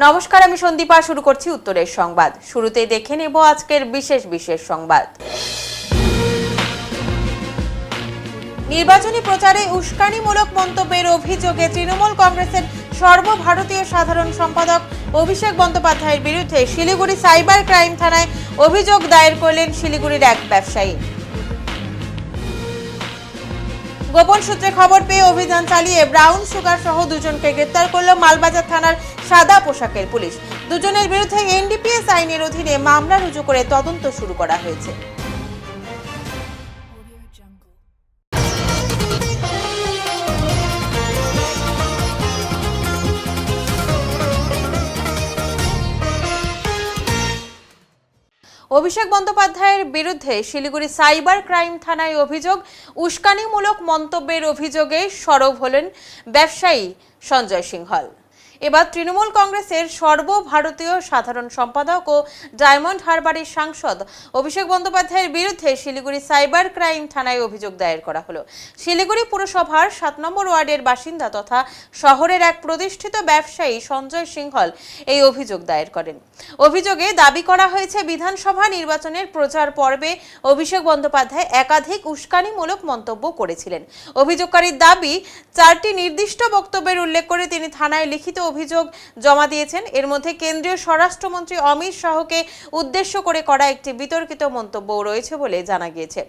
নমস্কার, আমি সন্দীপা। শুরু করছি উত্তরের সংবাদ। শুরুতেই দেখে নেব আজকের বিশেষ সংবাদ। নির্বাচনী প্রচারে উস্কানিমূলক মন্তব্যের অভিযোগে তৃণমূল কংগ্রেসের সর্বভারতীয় সাধারণ সম্পাদক অভিষেক বন্দ্যোপাধ্যায়ের বিরুদ্ধে শিলিগুড়ি সাইবার ক্রাইম থানায় অভিযোগ দায়ের করলেন শিলিগুড়ির এক ব্যবসায়ী। গোপন সূত্রে খবর পেয়ে অভিযান চালিয়ে ব্রাউন সুগার সহ দুজনকে গ্রেপ্তার করল মালবাজার থানার সাদা পোশাকের পুলিশ। দুজনের বিরুদ্ধে এনডিপিএস আইনের অধীনে মামলা রুজু করে তদন্ত শুরু করা হয়েছে। অভিষেক বন্দ্যোপাধ্যায়ের বিরুদ্ধে শিলিগুড়ি সাইবার ক্রাইম থানায় অভিযোগ। উস্কানিমূলক মন্তব্যের অভিযোগে সরব হলেন ব্যবসায়ী সঞ্জয় সিংহল। এবার তৃণমূল কংগ্রেসের সর্বভারতীয় সাধারণ সম্পাদক ও ডায়মন্ড হারবারের সাংসদ অভিষেক বন্দ্যোপাধ্যায়ের বিরুদ্ধে শিলিগুড়ি সাইবার ক্রাইম থানায় অভিযোগ দায়ের করা হলো। শিলিগুড়ি পুরসভার 7 নম্বর ওয়ার্ডের বাসিন্দা তথা শহরের এক প্রতিষ্ঠিত ব্যবসায়ী সঞ্জয় সিংহল এই অভিযোগ দায়ের করেন। অভিযোগে দাবি করা হয়েছে, বিধানসভা নির্বাচনের প্রচার পর্বে অভিষেক বন্দ্যোপাধ্যায় একাধিক উস্কানিমূলক মন্তব্য করেছিলেন। অভিযোগকারীর দাবি, 4টি নির্দিষ্ট বক্তব্যের উল্লেখ করে তিনি থানায় লিখিত অভিযোগ জমা দিয়েছেন। এর মধ্যে কেন্দ্রীয় স্বরাষ্ট্রমন্ত্রী অমিত শাহকে উদ্দেশ্য করে করা একটি বিতর্কিত মন্তব্যও রয়েছে বলে জানা গিয়েছে।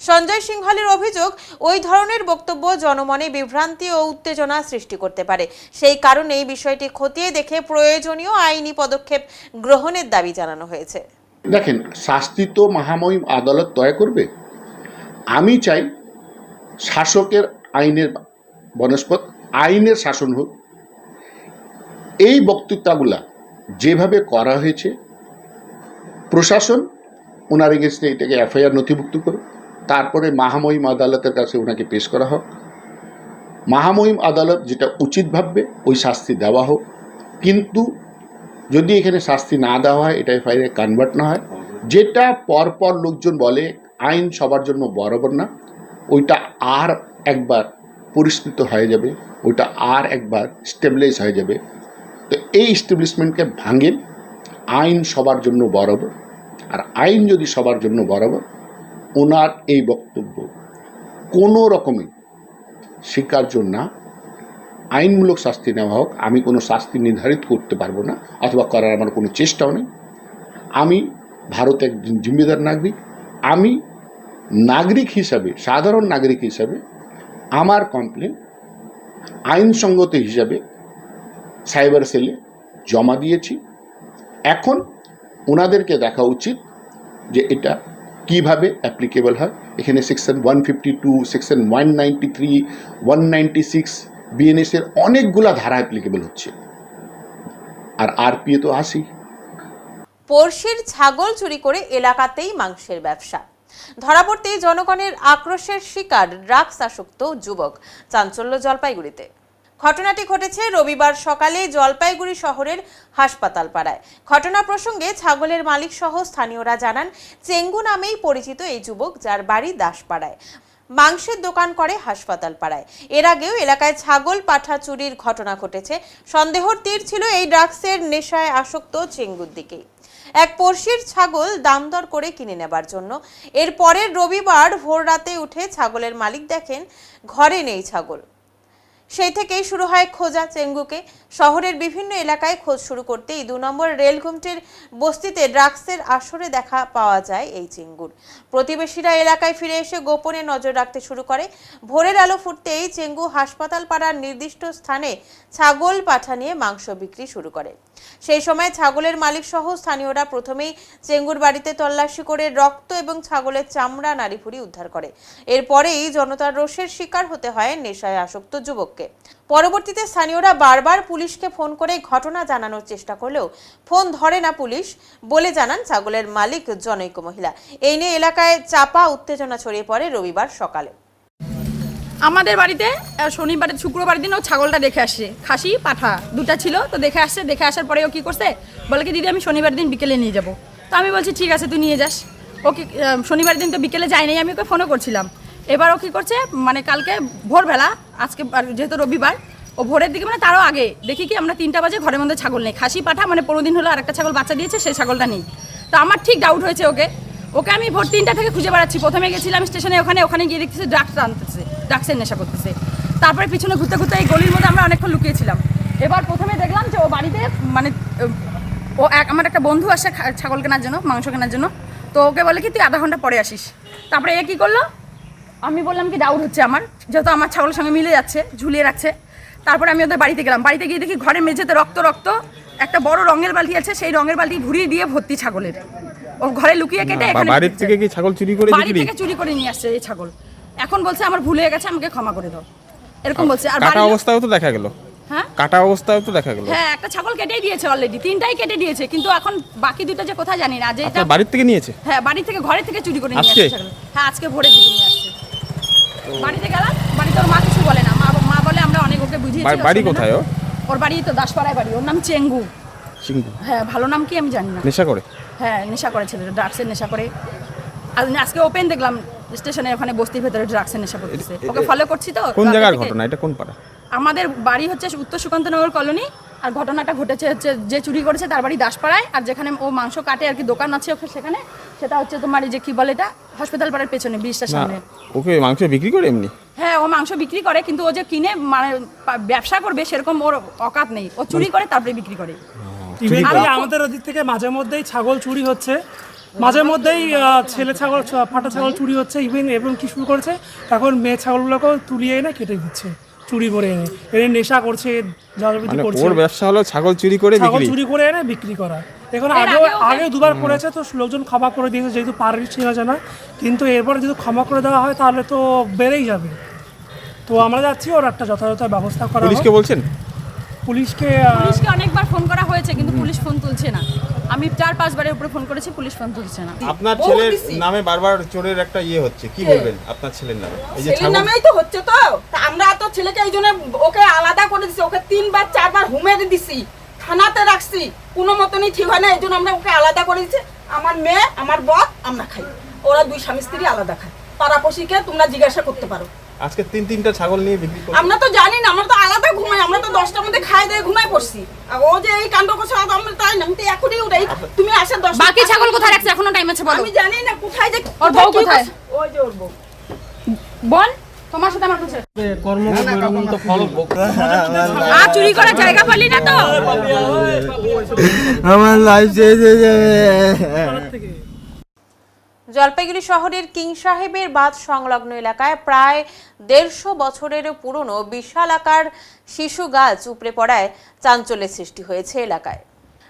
সঞ্জয় সিংহলের অভিযোগ, ওই ধরনের বক্তব্য জনমনে বিভ্রান্তি ও উত্তেজনা সৃষ্টি করতে পারে। সেই কারণেই বিষয়টি খতিয়ে দেখে প্রয়োজনীয় আইনি পদক্ষেপ গ্রহণের দাবি জানানো হয়েছে। দেখেন, শাস্তি তো মহামহিম আদালত তয় করবে। আমি চাই শাসকের আইনের বনস্পত আইনের শাসন হোক। এই বক্তৃতাগুলা যেভাবে করা হয়েছে, প্রশাসন ওনার এগেনস্টে এটাকে এফআইআর নথিভুক্ত করুক, তারপরে মহামহিম আদালতের কাছে ওনাকে পেশ করা হোক। মহামহিম আদালত যেটা উচিত ভাববে ওই শাস্তি দেওয়া হোক। কিন্তু যদি এখানে শাস্তি না দেওয়া হয়, এটা এফআইআর কনভার্ট না হয়, যেটা পরপর লোকজন বলে আইন সবার জন্য বরাবর না, ওইটা আর একবার পরিষ্কৃত হয়ে যাবে, ওইটা আর একবার স্টেবলাইজ হয়ে যাবে। তো এই এস্টাবলিশমেন্টকে ভাঙেন। আইন সবার জন্য বরাবর, আর আইন যদি সবার জন্য বরাবর, ওনার এই বক্তব্য কোনো রকমে স্বীকার্য না। আইনমূলক শাস্তি নেওয়া হোক। আমি কোনো শাস্তি নির্ধারিত করতে পারবো না, অথবা করার আমার কোনো চেষ্টাও নেই। আমি ভারতে একজন জিম্মেদার নাগরিক। আমি নাগরিক হিসাবে, সাধারণ নাগরিক হিসাবে আমার কমপ্লেন আইনসঙ্গত হিসাবে সাইবার সেলে জমা দিয়েছি। এখন ওনাদেরকে দেখা উচিত যে এটা কিভাবে অ্যাপ্লিকেবল হয়। এখানে সেকশন 152, সেকশন 193, 196 বিএনএস-এর অনেকগুলা ধারা অ্যাপ্লিকেবল হচ্ছে, আর আরপিএ তো আসি। পড়শির ছাগল চুরি করে এলাকাতেই মাংসের ব্যবসা। ধরা পড়তেই জনগণের আক্রোশের শিকার ড্রাগস আসক্ত যুবক। চাঞ্চল্য জলপাইগুড়িতে। ঘটনাটি ঘটেছে রবিবার সকালে জলপাইগুড়ি শহরের হাসপাতাল পাড়ায়। ঘটনা প্রসঙ্গে ছাগলের মালিক সহ স্থানীয়রা জানান, চেঙ্গু নামেই পরিচিত এই যুবক, যার বাড়ি দাসপাড়ায়, মাংসের দোকান করে হাসপাতাল পাড়ায়। এর আগেও এলাকায় ছাগল পাঠা চুরির ঘটনা ঘটেছে। সন্দেহর তীর ছিল এই ড্রাগসের নেশায় আসক্ত চেঙ্গুর দিকেই। এক পড়শির ছাগল দাম দর করে কিনে নেবার জন্য এর পরের রবিবার ভোর রাতে উঠে ছাগলের মালিক দেখেন ঘরে নেই ছাগল। সেই থেকেই শুরু হয় খোঁজা চেঙ্গুকে। শহরের বিভিন্ন এলাকায় খোঁজ শুরু করতেই 2 নম্বর রেলঘুমটির বস্তিতে ড্রাগসের আসরে দেখা পাওয়া যায় এই চেঙ্গুর। প্রতিবেশীরা এলাকায় ফিরে এসে গোপনে নজর রাখতে শুরু করে। ভোরের আলো ফুটতেই চেঙ্গু হাসপাতাল পাড়ার নির্দিষ্ট স্থানে ছাগল পাঠা নিয়ে মাংস বিক্রি শুরু করে। সেই সময় ছাগলের মালিক সহ স্থানীয়রা প্রথমেই চেঙ্গুর বাড়িতে তল্লাশি করে রক্ত এবং ছাগলের চামড়া নাড়িভুড়ি উদ্ধার করে। এরপরেই জনতার রোষের শিকার হতে হয় নেশায় আসক্ত যুবককে। পরবর্তীতে স্থানীয়রা বারবার পুলিশকে ফোন করে ঘটনা জানানোর চেষ্টা করলেও ফোন ধরে না পুলিশ বলে জানান ছাগলের মালিক জনৈক মহিলা। এই নিয়ে এলাকায় চাপা উত্তেজনা ছড়িয়ে পড়ে রবিবার সকালে। আমাদের বাড়িতে শনিবার শুক্রবার দিন ও ছাগলটা দেখে আসছে, খাসি পাঠা দুটা ছিল, তো দেখে আসছে। দেখে আসার পরে ও কী করছে, বলে কি দিদি আমি শনিবার দিন বিকেলে নিয়ে যাব। তো আমি বলছি ঠিক আছে তুই নিয়ে যাস। ওকে শনিবার দিন তো বিকেলে যাই নাই, আমি ওকে ফোনও করছিলাম। এবার ও কী করছে, মানে কালকে ভোরবেলা, আজকে যেহেতু রবিবার, ও ভোরের দিকে মানে তারও আগে দেখি কি আমরা 3টা বাজে ঘরের মধ্যে ছাগল নেই, খাসি পাঠা মানে 15 দিন হলো আরেকটা ছাগল বাচ্চা দিয়েছে, সেই ছাগলটা নেই। তো আমার ঠিক ডাউট হয়েছে ওকে আমি ভোর 3টা থেকে খুঁজে বেড়াচ্ছি। প্রথমে গেছিলাম স্টেশনে, ওখানে গিয়ে দেখতেছি ড্রাগস আনতেছে, ড্রাগসের নেশা করতেছে। তারপরে পিছনে ঘুরতে ঘুরতে এই গলির মধ্যে আমরা অনেকক্ষণ লুকিয়েছিলাম। এবার প্রথমে দেখলাম যে ও বাড়িতে মানে আমার একটা বন্ধু আসে ছাগল কেনার জন্য, মাংস কেনার জন্য। তো ওকে বলে কি তুই আধা ঘন্টা পরে আসিস। তারপরে এ কী করলো, আমি বললাম কি ডাউট হচ্ছে আমার, যেহেতু আমার ছাগলের সঙ্গে মিলে যাচ্ছে, ঝুলিয়ে রাখছে। তারপরে আমি ওদের বাড়িতে গেলাম, বাড়িতে গিয়ে দেখি ঘরের মেঝেতে রক্ত, একটা বড় রঙের বালতি আছে, সেই রঙের বালতি ভুড়িয়ে দিয়ে ভর্তি ছাগলের। ও ঘরে লুকিয়ে কেটে এখানে বাড়ির থেকে কি ছাগল চুরি করে বাড়ি থেকে চুরি করে নিয়ে আসছে এই ছাগল। এখন বলছে আমার ভুল হয়ে গেছে, আমাকে ক্ষমা করে দাও, এরকম বলছে। আর কাটা অবস্থাও তো দেখা গেল। হ্যাঁ কাটা অবস্থাও তো দেখা গেল। হ্যাঁ, একটা ছাগল কেটেই দিয়েছে অলরেডি, 3টাই কেটে দিয়েছে, কিন্তু এখন বাকি 2টা যে কোথায় জানি না। যে এটা আপনার বাড়ির থেকে নিয়েছে? হ্যাঁ, বাড়ি থেকে ঘরে থেকে চুরি করে নিয়ে আসছে ছাগল। হ্যাঁ, আজকে ভোরের দিকে নিয়ে আসছে। বাড়িতে গেলাম, বাড়িতে ওর মা কিছু বলে না, মা বলে আমরা অনেক ওকে বুঝিয়েছি। বাড়ি কোথায় ওর বাড়ি তো দাসপাড়ায় বাড়ি, ওর নাম চেঙ্গু। চিঙ্গু? হ্যাঁ, ভালো নাম কি আমি জানি না। নেশা করে? হ্যাঁ, নেশা করে ছেলেটা, ড্রাগসের নেশা করে। আজকে ওপেন দেখলাম স্টেশনে, ওখানে বস্তির ভেতরে ড্রাগসের নেশা করতেছে। ওকে ফলো করছি তো। কোন জায়গার ঘটনা এটা, কোন পাড়া? আমাদের বাড়ি হচ্ছে উত্তর সুকান্তনগর কলোনি, আর ঘটনাটা ঘটেছে হচ্ছে যে চুরি করেছে তার বাড়ি দাসপাড়ায়, আর যেখানে ও মাংস কাটে আর কি দোকান আছে ওকে সেখানে, সেটা হচ্ছে তোমার এই যে কি বলে এটা, হসপিটাল পাড়ার পেছনে, ব্রিজটার সামনে। ওকে মাংস বিক্রি করে এমনি? হ্যাঁ, ও মাংস বিক্রি করে, কিন্তু ও যে কিনে মানে ব্যবসা করবে সেরকম ওর অকাত নেই। ও চুরি করে তারপরে বিক্রি করে। আমাদের ওদিক থেকে মাঝে মধ্যেই ছাগল চুরি হচ্ছে, মাঝে মধ্যেই ছেলে ছাগল, ফাটা ছাগল চুরি হচ্ছে। এবং কি শুরু করেছে এখন, মেয়ে ছাগলগুলোকেও তুলিয়ে এনে কেটে দিচ্ছে, চুরি করে এনে নেশা করছে, জলবিদ্যুৎ করছে। ওর ব্যবসা হলো ছাগল চুরি করে ছাগল চুরি করে এনে বিক্রি করা। এখন আগে 2বার করেছে, তো লোকজন ক্ষমা করে দিয়েছে, যেহেতু পারিশ্রমিক ছিল না। কিন্তু এরপর যদি ক্ষমা করে দেওয়া হয় তাহলে তো বেড়েই যাবে। তো আমরা যাচ্ছি, ওর একটা যথাযথ ব্যবস্থা করা। পুলিশকে বলছেন? পুলিশকে অনেকবার ফোন করা হয়েছে, কিন্তু পুলিশ ফোন তুলছে না। আমি 4-5 বারের উপরে ফোন করেছি, পুলিশ ফোন তুলছে না। আপনার ছেলের নামে বারবার চোরের একটা হচ্ছে, কি বলবেন আপনার ছেলের নামে? এই যে ছেলের নামেই তো হচ্ছে, তো আমরা তো ছেলেকে এই জন্য ওকে আলাদা করে দিছি, ওকে 3-4 বার হুমের দিছি, থানাতে রাখছি, কোনো মতনই ঠিক হয় না। এই জন্য আমরা ওকে আলাদা করে দিচ্ছি। আমার মেয়ে, আমার বর, আমরা খাই, ওরা 2 স্বামী স্ত্রী আলাদা খায়। পাড়াপড়শিকে তোমরা জিজ্ঞাসা করতে পারো। আজকে 3-3টা ছাগল নিয়ে বিক্রি করে? আমরা তো জানি না, আমরা তো আলাদা ঘুমাই, আমরা তো 10টার মধ্যে খাই দিয়ে ঘুমাই পড়ছি। আর ও যে এই কাণ্ড করছে, আমরা তাই না, আমি তো এখনই উঠাই। তুমি আসে 10 বাকি ছাগল কোথায় রাখছে, এখনো টাইম আছে বলো। আমি জানি না কোথায় যে ওর বউ কোথায়, ওই যে ওর বউ। বল তোমার সাথে আমার কিছু আর চুরি করার জায়গা পালি না তো? আমার লাইফ শেষ হয়ে যাবে। জলপাইগুড়ি শহরের কিং সাহেবের বাঁধ সংলগ্ন এলাকায় প্রায় 150 বছরের পুরনো বিশাল আকার শিশু গাছ উপড়ে পড়ায় চাঞ্চল্যের সৃষ্টি হয়েছে এলাকায়।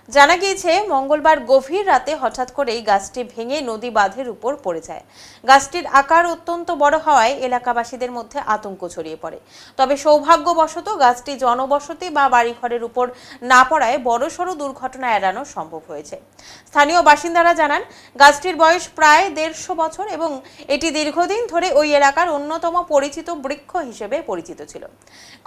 জানা গিয়েছে মঙ্গলবার গভীর রাতে হঠাৎ করেই গাছটি ভেঙে নদী বাঁধের উপর পড়ে যায়। গাছটির আকার অত্যন্ত বড় হওয়ায় এলাকাবাসীদের মধ্যে আতঙ্ক ছড়িয়ে পড়ে। তবে সৌভাগ্যবশত গাছটি জনবসতি বা বাড়িঘরের উপর না পড়ায় বড়সড় দুর্ঘটনা এড়ানো সম্ভব হয়েছে। স্থানীয় বাসিন্দারা জানান, গাছটির বয়স প্রায় 150 বছর এবং এটি দীর্ঘদিন ধরে ওই এলাকার অন্যতম পরিচিত বৃক্ষ হিসেবে পরিচিত ছিল।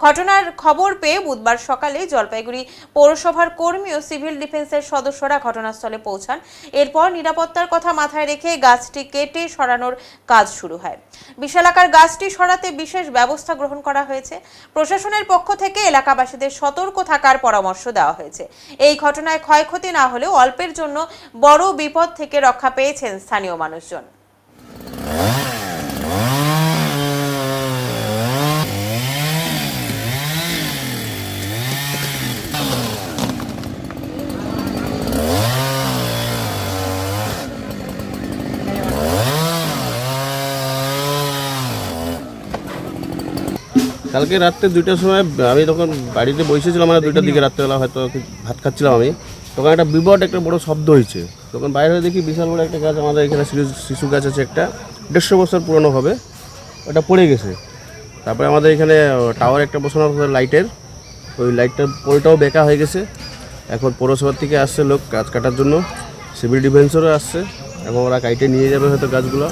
ঘটনার খবর পেয়ে বুধবার সকালে জলপাইগুড়ি পৌরসভার কর্মী ও সিভিল ডিফেন্সের সদস্যরা ঘটনাস্থলে পৌঁছান। এরপর নিরাপত্তার কথা মাথায় রেখে গাছটি কেটে সরানোর কাজ শুরু হয়। বিশালাকার গাছটি সরাতে বিশেষ ব্যবস্থা গ্রহণ করা হয়েছে। প্রশাসনের পক্ষ থেকে এলাকাবাসীদের সতর্ক থাকার পরামর্শ দেওয়া হয়েছে। এই ঘটনায় ক্ষয়ক্ষতি না হলেও অল্পের জন্য বড় বিপদ থেকে রক্ষা পেয়েছেন স্থানীয় মানুষজন। কালকে রাত্রে 2টার সময় আমি তখন বাড়িতে বসেছিলাম, মানে 2টার দিকে রাত্রেবেলা হয়তো ভাত খাচ্ছিলাম আমি, তখন একটা বিবট একটা বড় শব্দ হয়েছে। তখন বাইরে দেখি বিশাল বড় একটা গাছ, আমাদের এখানে শিশু গাছ আছে একটা, 150 বছর পুরনো হবে, ওটা পড়ে গেছে। তারপরে আমাদের এখানে টাওয়ার একটা বসানো লাইটের, ওই লাইটটার পোলটাও বেঁকা হয়ে গেছে। এখন পৌরসভার থেকে আসছে লোক গাছ কাটার জন্য, সিভিল ডিফেন্সেরও আসছে, এবং ওরা কাইটে নিয়ে যাবে হয়তো গাছগুলো।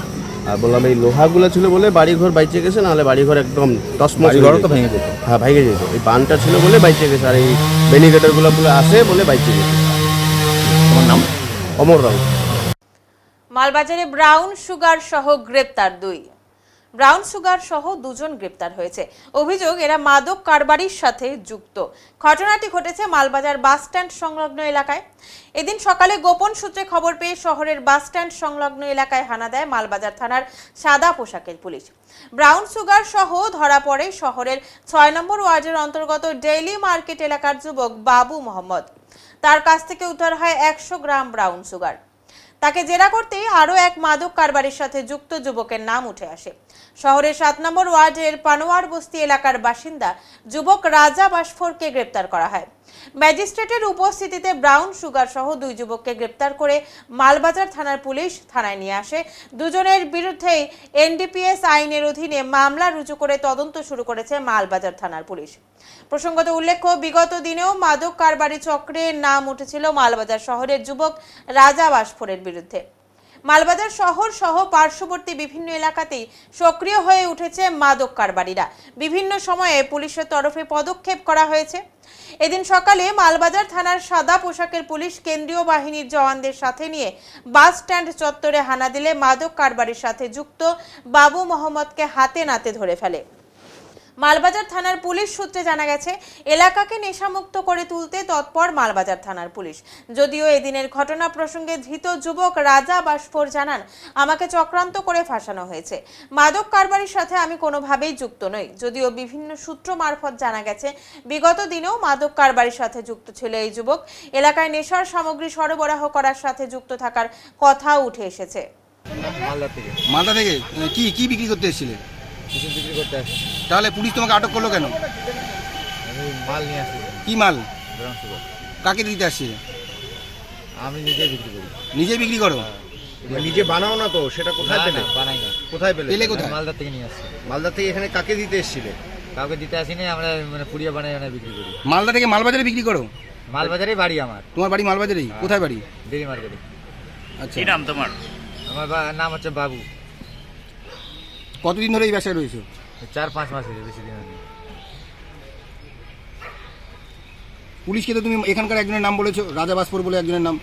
আর বললাম এই লোহাগুলো ছিল বলে বাড়িঘর বাইচে গেছে, নাহলে বাড়িঘর একদম টসমস তো ভেঙে যেত। হ্যাঁ, ভেঙে যেত। এই বানটা ছিল বলে বাইচে গেছে, আর এই বেনিগেটারগুলো আসে বলে বাইচে গেছে। তোমার নাম? অমর রাউত। মালবাজারে ব্রাউন সুগার সহ গ্রেপ্তার 2। ব্রাউন সুগার সহ দুজন গ্রেপ্তার হয়েছে। অভিযোগ এরা মাদক কারবারির সাথে যুক্ত। ঘটনাটি ঘটেছে মালবাজার বাস স্ট্যান্ড সংলগ্ন এলাকায়। এদিন সকালে গোপন সূত্রে খবর পেয়ে শহরের বাস স্ট্যান্ড সংলগ্ন এলাকায় হানা দেয় মালবাজার থানার সাদা পোশাকের পুলিশ। ব্রাউন সুগার সহ ধরা পড়ে শহরের 6 নম্বর ওয়ার্ডের অন্তর্গত ডেইলি মার্কেট এলাকার যুবক বাবু মোহাম্মদ। তার কাছ থেকে উদ্ধার হয় 100 গ্রাম ব্রাউন সুগার। তাকে জেরা করতেই আরও এক মাদক কারবারির সাথে যুক্ত যুবকের নাম উঠে আসে। শহরের 7 নম্বর ওয়ার্ডের পানোয়ার বস্তি এলাকার বাসিন্দা যুবক রাজা বাসফোরকে গ্রেপ্তার করা হয়। ম্যাজিস্ট্রেটের উপস্থিতিতে ব্রাউন সুগার সহ 2 যুবককে গ্রেপ্তার করে মালবাজার থানার পুলিশ থানায় নিয়ে আসে। দুজনের বিরুদ্ধেই এনডিপিএস আইনের অধীনে মামলা রুজু করে তদন্ত শুরু করেছে মালবাজার থানার পুলিশ। প্রসঙ্গত উল্লেখ্য, বিগত দিনেও মাদক কারবারি চক্রের নাম উঠেছিল মালবাজার শহরের যুবক রাজা বাসফোরের বিরুদ্ধে। মালবাজার শহর সহ পার্শ্ববর্তী বিভিন্ন এলাকাতেই সক্রিয় হয়ে উঠেছে মাদক কারবারিরা। বিভিন্ন সময়ে পুলিশের তরফে পদক্ষেপ করা হয়েছে। এদিন সকালে মালবাজার থানার সাদা পোশাকের পুলিশ কেন্দ্রীয় বাহিনীর জওয়ানদের সাথে নিয়ে বাস স্ট্যান্ড চত্বরে হানা দিলে মাদক কারবারির সাথে যুক্ত বাবু মোহাম্মদকে হাতে নাতে ধরে ফেলে। মালবাজার থানার পুলিশ সূত্রে জানা গেছে, এলাকাকে নেশামুক্ত করে তুলতে তৎপর মালবাজার থানার পুলিশ। যদিও এদিনের ঘটনা প্রসঙ্গে ধৃত যুবক রাজা বাসফোর জানান, আমাকে চক্রান্ত করে ফাঁসানো হয়েছে। মাদক কারবারির সাথে আমি কোনোভাবেই যুক্ত নই। যদিও বিভিন্ন সূত্র মারফত জানা গেছে, বিগত দিনেও মাদক কারবারির সাথে যুক্ত ছিল এই যুবক। এলাকায় নেশার সামগ্রী সরবরাহ করার সাথে যুক্ত থাকার কথাও উঠে এসেছে। মালদা থেকে কি কি বিক্রি করতে এসেছিলে? বিক্রি করতে আসি। তাহলে পুলিশ তোমাকে আটক করলো কেন? আমি মাল নিয়ে আসি। কি মাল? Brown sugar. কাকে দিতে আসছে? আমি নিজে বিক্রি করি। নিজে বিক্রি করো? নিজে বানাও না তো, সেটা কোথায় পেলে? বানাই না। কোথায় পেলে? পেলে কোথায়? মালদা থেকে নিয়ে আসছি। মালদা থেকে এখানে কাকে দিতে এসেছিলে? কাউকে দিতে আসিনি, আমরা পুড়িয়ে বানাই বিক্রি করি। মালদা থেকে মালবাজারে বিক্রি করো? মালবাজারেই বাড়ি আমার। তোমার বাড়ি মালবাজারেই? কোথায় বাড়ি? ডেইলি মার্কেটে। আচ্ছা, কি নাম তোমার? আমার নাম হচ্ছে বাবু। কতদিন ধরে এই ব্যবসায় রয়েছো? 4-5 মাস হয়েছে, বেশি দিন হয়নি। পুলিশকে তো তুমি এখানকার একজনের নাম বলেছো, রাজা বাসপুর বলে একজনের নাম,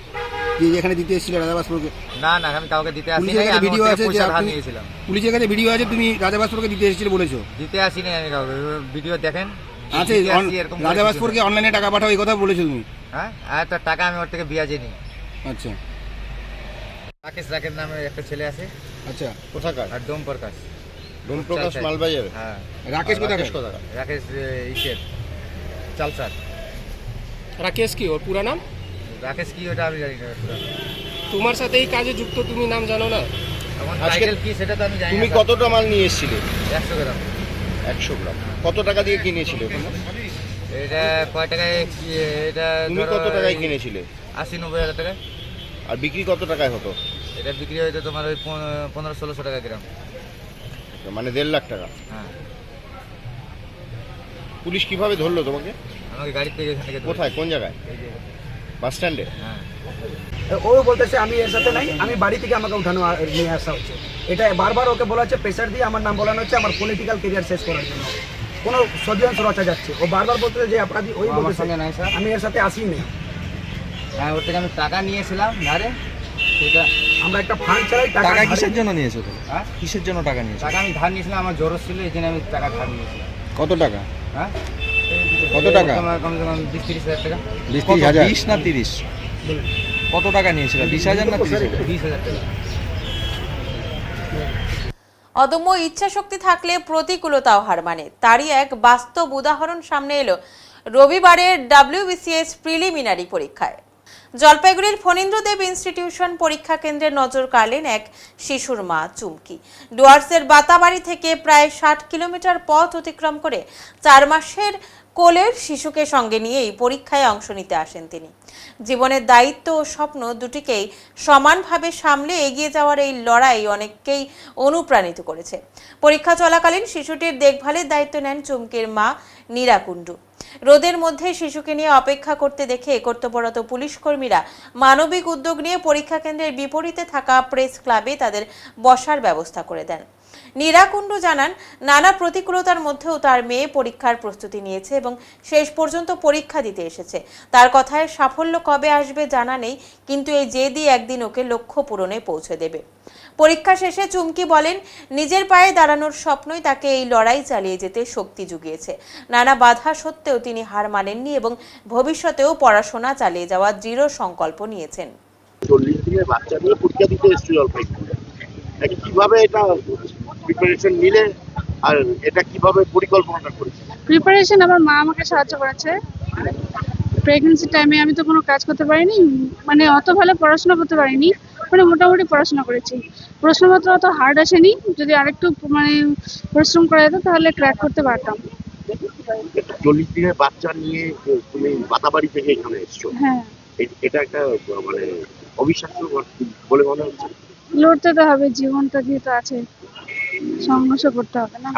যে এখানে দিতে এসেছিলে রাজা বাসপুরকে। না না, আমি কাউকে দিতে আসিনি। পুলিশের কাছে ভিডিও আছে যে আপনি নিয়েছিলাম। পুলিশের কাছে ভিডিও আছে তুমি রাজা বাসপুরকে দিতে এসেছিলে বলেছো। দিতে আসিনি আমি কাউকে। ভিডিও দেখেন আছে, রাজা বাসপুরকে অনলাইনে টাকা পাঠাও এই কথা বলেছো তুমি। হ্যাঁ, আর তার টাকা আমি ওর থেকে বিয়াজে নিই। আচ্ছা, রাকেশ নামে একটা ছেলে আছে। আচ্ছা, কোথাকার? আর ডোম প্রকাশ। ডোম প্রকাশ মালবাজার। হ্যাঁ। রাকেশ কোথাকার? রাকেশ ইসের চালসার। রাকেশ কি ওর পুরো নাম? রাকেশ কি ওটা আমি জানি না। তোমার সাথে এই কাজে যুক্ত, তুমি নাম জানো না? এখন আজকে টাইটেল কি সেটা তো আমি জানি না। তুমি কতটা মাল নিয়ে এসেছিলে? 100 গ্রাম। 100 গ্রাম। কত টাকা দিয়ে কিনেছিলে ওখানে? এটা কয় টাকায় এটা? তুমি কত টাকায় কিনেছিলে? 80-90 হাজার টাকা। আর বিক্রি কত টাকায় হতো? এটা বিক্রি হয়তো তোমার ওই 1500-1600 টাকা গ্রাম। মানে 1.5 লাখ টাকা। হ্যাঁ। পুলিশ কিভাবে ধরলো তোমাকে? আমাকে গাড়ি থেকে এখান থেকে কোথায়, কোন জায়গায়? বাস স্ট্যান্ডে? হ্যাঁ। ও বলতেছে আমি এর সাথে নাই, আমি বাড়ি থেকে আমাকে উঠানো নিয়ে আসা হচ্ছে। এটা বারবার ওকে বলা হচ্ছে, প্রেশার দিয়ে আমার নাম বলানো হচ্ছে আমার পলিটিক্যাল কেরিয়ার শেষ করার জন্য। কোনো ষড়যন্ত্র রচা যাচ্ছে। ও বারবার বলতেছে যে অপরাধী ওই বলতেছে, আমি এর সাথে আসি নেই। হ্যাঁ, ওর থেকে আমি টাকা নিয়েছিলাম ধারে। সেটা আমরা একটা ফান্ড চালাই। টাকা কিসের জন্য নিয়েছো তুমি? হ্যাঁ, কিসের জন্য টাকা নিয়েছো? টাকা আমি ধার নিয়েছিলাম, আমার জরুরত ছিল, এই জন্য আমি টাকা ধার নিয়েছিলাম। কত টাকা? হ্যাঁ, কত টাকা? তোমার কমসে কম 20-30 হাজার টাকা। 20-30 হাজার? 20 না 30? কত টাকা নিয়েছিল? 20,000 না 30,000? 20,000 টাকা। অদম্য ইচ্ছাশক্তি থাকলে প্রতিকূলতাও হার মানে, তারই এক বাস্তব উদাহরণ সামনে এলো রবিবারের WBCS প্রিলিমিনারি পরীক্ষায়। জলপাইগুড়ির ফণীন্দ্রদেব ইনস্টিটিউশন পরীক্ষা কেন্দ্রে নজর কাড়লেন এক শিশুর মা চুমকি। ডুয়ার্সের বাতাবাড়ি থেকে প্রায় 60 কিলোমিটার পথ অতিক্রম করে 4 মাসের কোলের শিশুকে সঙ্গে নিয়েই পরীক্ষায় অংশ নিতে আসেন তিনি। জীবনের দায়িত্ব ও স্বপ্ন দুটিকেই সমানভাবে সামলে এগিয়ে যাওয়ার এই লড়াই অনেককেই অনুপ্রাণিত করেছে। পরীক্ষা চলাকালীন শিশুটির দেখভালের দায়িত্ব নেন চুমকির মা নীরা কুণ্ডু। রোদের মধ্যে শিশুকে নিয়ে অপেক্ষা করতে দেখে কর্তব্যরত পুলিশ কর্মীরা মানবিক উদ্যোগ নিয়ে পরীক্ষা কেন্দ্রের বিপরীতে থাকা প্রেস ক্লাবে তাদের বসার ব্যবস্থা করে দেন। নীরা কুণ্ডু জানান, নানা প্রতিকূলতার মধ্যেও তার মেয়ে পরীক্ষার প্রস্তুতি নিয়েছে এবং শেষ পর্যন্ত পরীক্ষা দিতে এসেছে। তার কথায় সাফল্য কবে আসবে জানা নেই, কিন্তু এই জেদই একদিন ওকে লক্ষ্য পূরণে পৌঁছে দেবে। পরীক্ষা শেষে চুমকি বলেন, নিজের পায়ে দাঁড়ানোর স্বপ্নই তাকে এই লড়াই চালিয়ে যেতে শক্তি জুগিয়েছে। নানা বাধা সত্ত্বেও তিনি হার মানেননি এবং ভবিষ্যতেও পড়াশোনা চালিয়ে যাওয়ার দৃঢ় সংকল্প নিয়েছেন। 40 দিনের বাচ্চা নিয়ে পরীক্ষা দিতে এসেছিল জলপাইগুড়ি। কিভাবে এটা প্রিপারেশন নিলে আর এটা কিভাবে পরিকল্পনাটা করেছে? প্রিপারেশন আমার মা আমাকে সাহায্য করেছে। প্রেগন্যান্সি টাইমে আমি তো কোনো কাজ করতে পারিনি, মানে অত ভালো পড়াশোনা করতে পারিনি, মানে মোটামুটি পড়াশোনা করেছি। প্রশ্নপত্র অত হার্ড আসেনি, যদি আরেকটু মানে পরিশ্রম করা যেত তাহলে ক্র্যাক করতে পারতাম। 40 দিনের বাচ্চা নিয়ে তুমি বাতাবাড়ি থেকে এখানে এসছো, হ্যাঁ, এটা একটা মানে অবিশ্বাস্য বলে মনে হচ্ছে। লড়তে তো হবে, জীবনটা যেহেতু আছে, সংঘর্ষ করতে হবে না।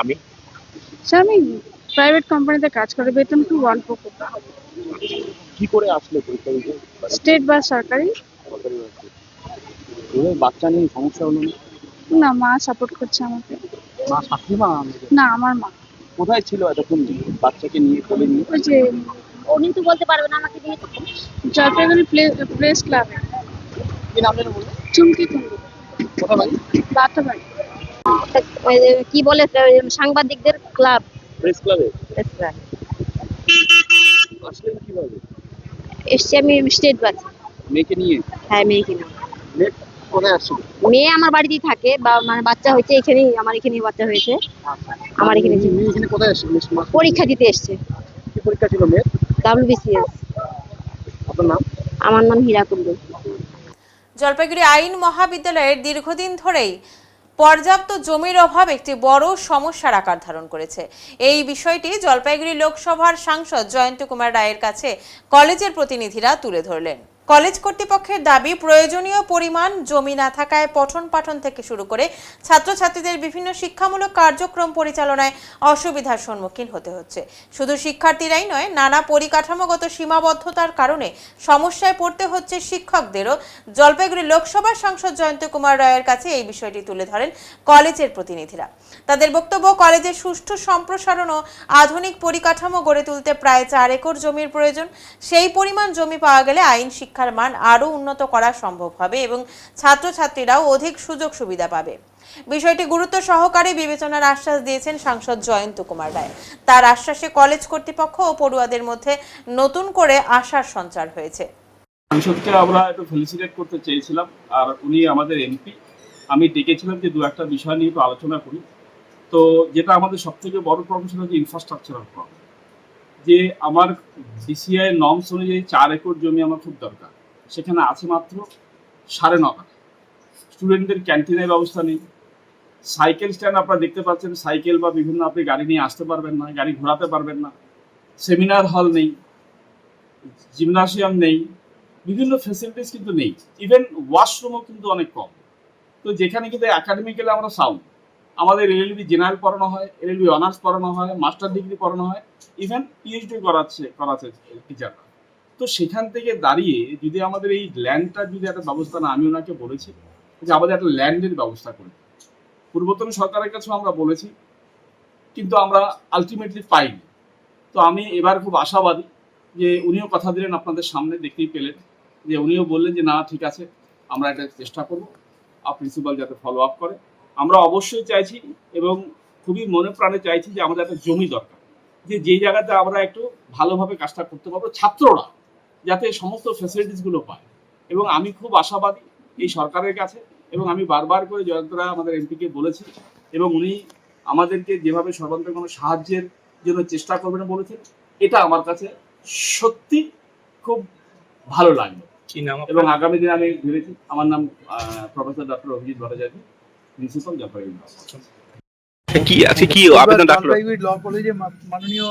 স্বামী প্রাইভেট কোম্পানিতে কাজ করে, বেতন খুব অল্প। কি করে আসলে পরীক্ষা দিতে? স্টেট বা সরকারি। বাচ্চা নিয়ে সমস্যা হলো না, মা সাপোর্ট করছে আমাকে। মা শাশুড়ি মা? না, আমার মা। কোথায় ছিল এতক্ষণ বাচ্চাকে নিয়ে কোলে নিয়ে? ওই যে উনি তো বলতে পারবেন আমাকে দিয়ে, জলপাইগুড়ি প্লেস ক্লাবে। কি নাম যেন বললো? চুমকি কুণ্ডু। কোথায় বাড়ি? বাতাবাড়ি। কি বলে সাংবাদিকদের ক্লাব, প্রেস ক্লাবে ক্লাব। আসলেন কিভাবে? এসছি আমি স্টেট বাস। মেয়েকে নিয়ে? হ্যাঁ, মেয়েকে নিয়ে। মেয়ে কোথায় আসছিল? মেয়ে আমার বাড়িতেই থাকে, বা মানে বাচ্চা হয়েছে এখানেই, আমার এখানেই বাচ্চা হয়েছে। আমার এখানে মেয়ে এখানে কোথায় আসছিল? পরীক্ষা দিতে এসছে। কি পরীক্ষা ছিল মেয়ের? WBCS। আপনার নাম? আমার নাম হীরা কুণ্ডু। জলপাইগুড়ি আইন মহাবিদ্যালয়ের দীর্ঘদিন ধরেই পর্যাপ্ত জমির অভাব একটি বড় সমস্যার আকার ধারণ করেছে। এই বিষয়টি জলপাইগুড়ি লোকসভার সাংসদ জয়ন্ত কুমার রায়ের কাছে কলেজের প্রতিনিধিরা তুলে ধরলেন। কলেজ কর্তৃপক্ষের দাবি, প্রয়োজনীয় পরিমাণ জমি না থাকায় পঠন পাঠন থেকে শুরু করে ছাত্রছাত্রীদের বিভিন্ন শিক্ষামূলক কার্যক্রম পরিচালনায় অসুবিধার সম্মুখীন হতে হচ্ছে। শুধু শিক্ষার্থীরাই নয়, নানা পরিকাঠামোগত সীমাবদ্ধতার কারণে সমস্যায় পড়তে হচ্ছে শিক্ষকদেরও। জলপাইগুড়ি লোকসভার সাংসদ জয়ন্ত কুমার রায়ের কাছে এই বিষয়টি তুলে ধরেন কলেজের প্রতিনিধিরা। তাদের বক্তব্য, কলেজের সুষ্ঠু সম্প্রসারণ ও আধুনিক পরিকাঠামো গড়ে তুলতে প্রায় 4 একর জমির প্রয়োজন। সেই পরিমাণ জমি পাওয়া গেলে আইন শিক্ষার মান আরও উন্নত করা সম্ভব হবে এবং ছাত্রছাত্রীরাও অধিক সুযোগ সুবিধা পাবে। বিষয়টি গুরুত্ব সহকারে বিবেচনার আশ্বাস দিয়েছেন সাংসদ জয়ন্ত কুমার রায়। তার আশ্বাসে কলেজ কর্তৃপক্ষ ও পড়ুয়াদের মধ্যে নতুন করে আশার সঞ্চার হয়েছে। সাংসদকে আমরা একটু ফেলিসিটেট করতে চেয়েছিলাম, আর উনি আমাদের এমপি। আমি ডেকেছিলাম যে 2-1টা বিষয় নিয়ে একটু আলোচনা করি। তো যেটা আমাদের সবথেকে বড় প্রবলেম হচ্ছে ইনফ্রাস্ট্রাকচারাল প্রবলেম, যে আমার DCI নর্মস অনুযায়ী 4 একর জমি আমার খুব দরকার, সেখানে আছে মাত্র 9.5 কাঠা। স্টুডেন্টদের ক্যান্টিনের ব্যবস্থা নেই, সাইকেল স্ট্যান্ড আপনারা দেখতে পাচ্ছেন, সাইকেল বা বিভিন্ন আপনি গাড়ি নিয়ে আসতে পারবেন না, গাড়ি ঘোরাতে পারবেন না, সেমিনার হল নেই, জিমনাসিয়াম নেই, বিভিন্ন ফেসিলিটিস কিন্তু নেই, ইভেন ওয়াশরুমও কিন্তু অনেক কম। তো যেখানে কিন্তু একাডেমিক্যালি আমরা সাউন্ড, আমাদের LLB জেনারেল পড়ানো হয়, LLB অনার্স পড়ানো হয়, মাস্টার ডিগ্রি পড়ানো হয়, ইভেন PhD করাচ্ছে টিচাররা। তো সেখান থেকে দাঁড়িয়ে যদি আমাদের এই ল্যান্ডটার যদি একটা ব্যবস্থা না, আমি ওনাকে বলেছি যে আমাদের একটা ল্যান্ডের ব্যবস্থা করি। পূর্বতন সরকারের কাছেও আমরা বলেছি, কিন্তু আমরা আলটিমেটলি পাইনি। তো আমি এবার খুব আশাবাদী যে উনিও কথা দিলেন, আপনাদের সামনে দেখতেই পেলেন যে উনিও বললেন যে না ঠিক আছে, আমরা এটা চেষ্টা করব, প্রিন্সিপাল যাতে ফলো আপ করে। আমরা অবশ্যই চাইছি এবং খুবই মনে প্রাণে চাইছি যে আমাদের একটা জমি দরকার, যে জায়গাতে আমরা একটু ভালোভাবে কাজটা করতে পারবো, ছাত্ররা যাতে সমস্ত ফ্যাসিলিটিসগুলো পায়। এবং আমি খুব আশাবাদী এই সরকারের কাছে, এবং আমি বারবার করে জয়ন্তরা আমাদের এমপিকে বলেছি, এবং উনি আমাদেরকে যেভাবে সর্বান্তকরণ সাহায্যের জন্য চেষ্টা করবেন বলেছেন, এটা আমার কাছে সত্যি খুব ভালো লাগলো। এবং আগামী দিনে আমি ভেবেছি, আমার নাম professor doctor Abhijit Bhattacharya, principal Jalpaiguri. Jalpaiguri law কলেজে মাননীয়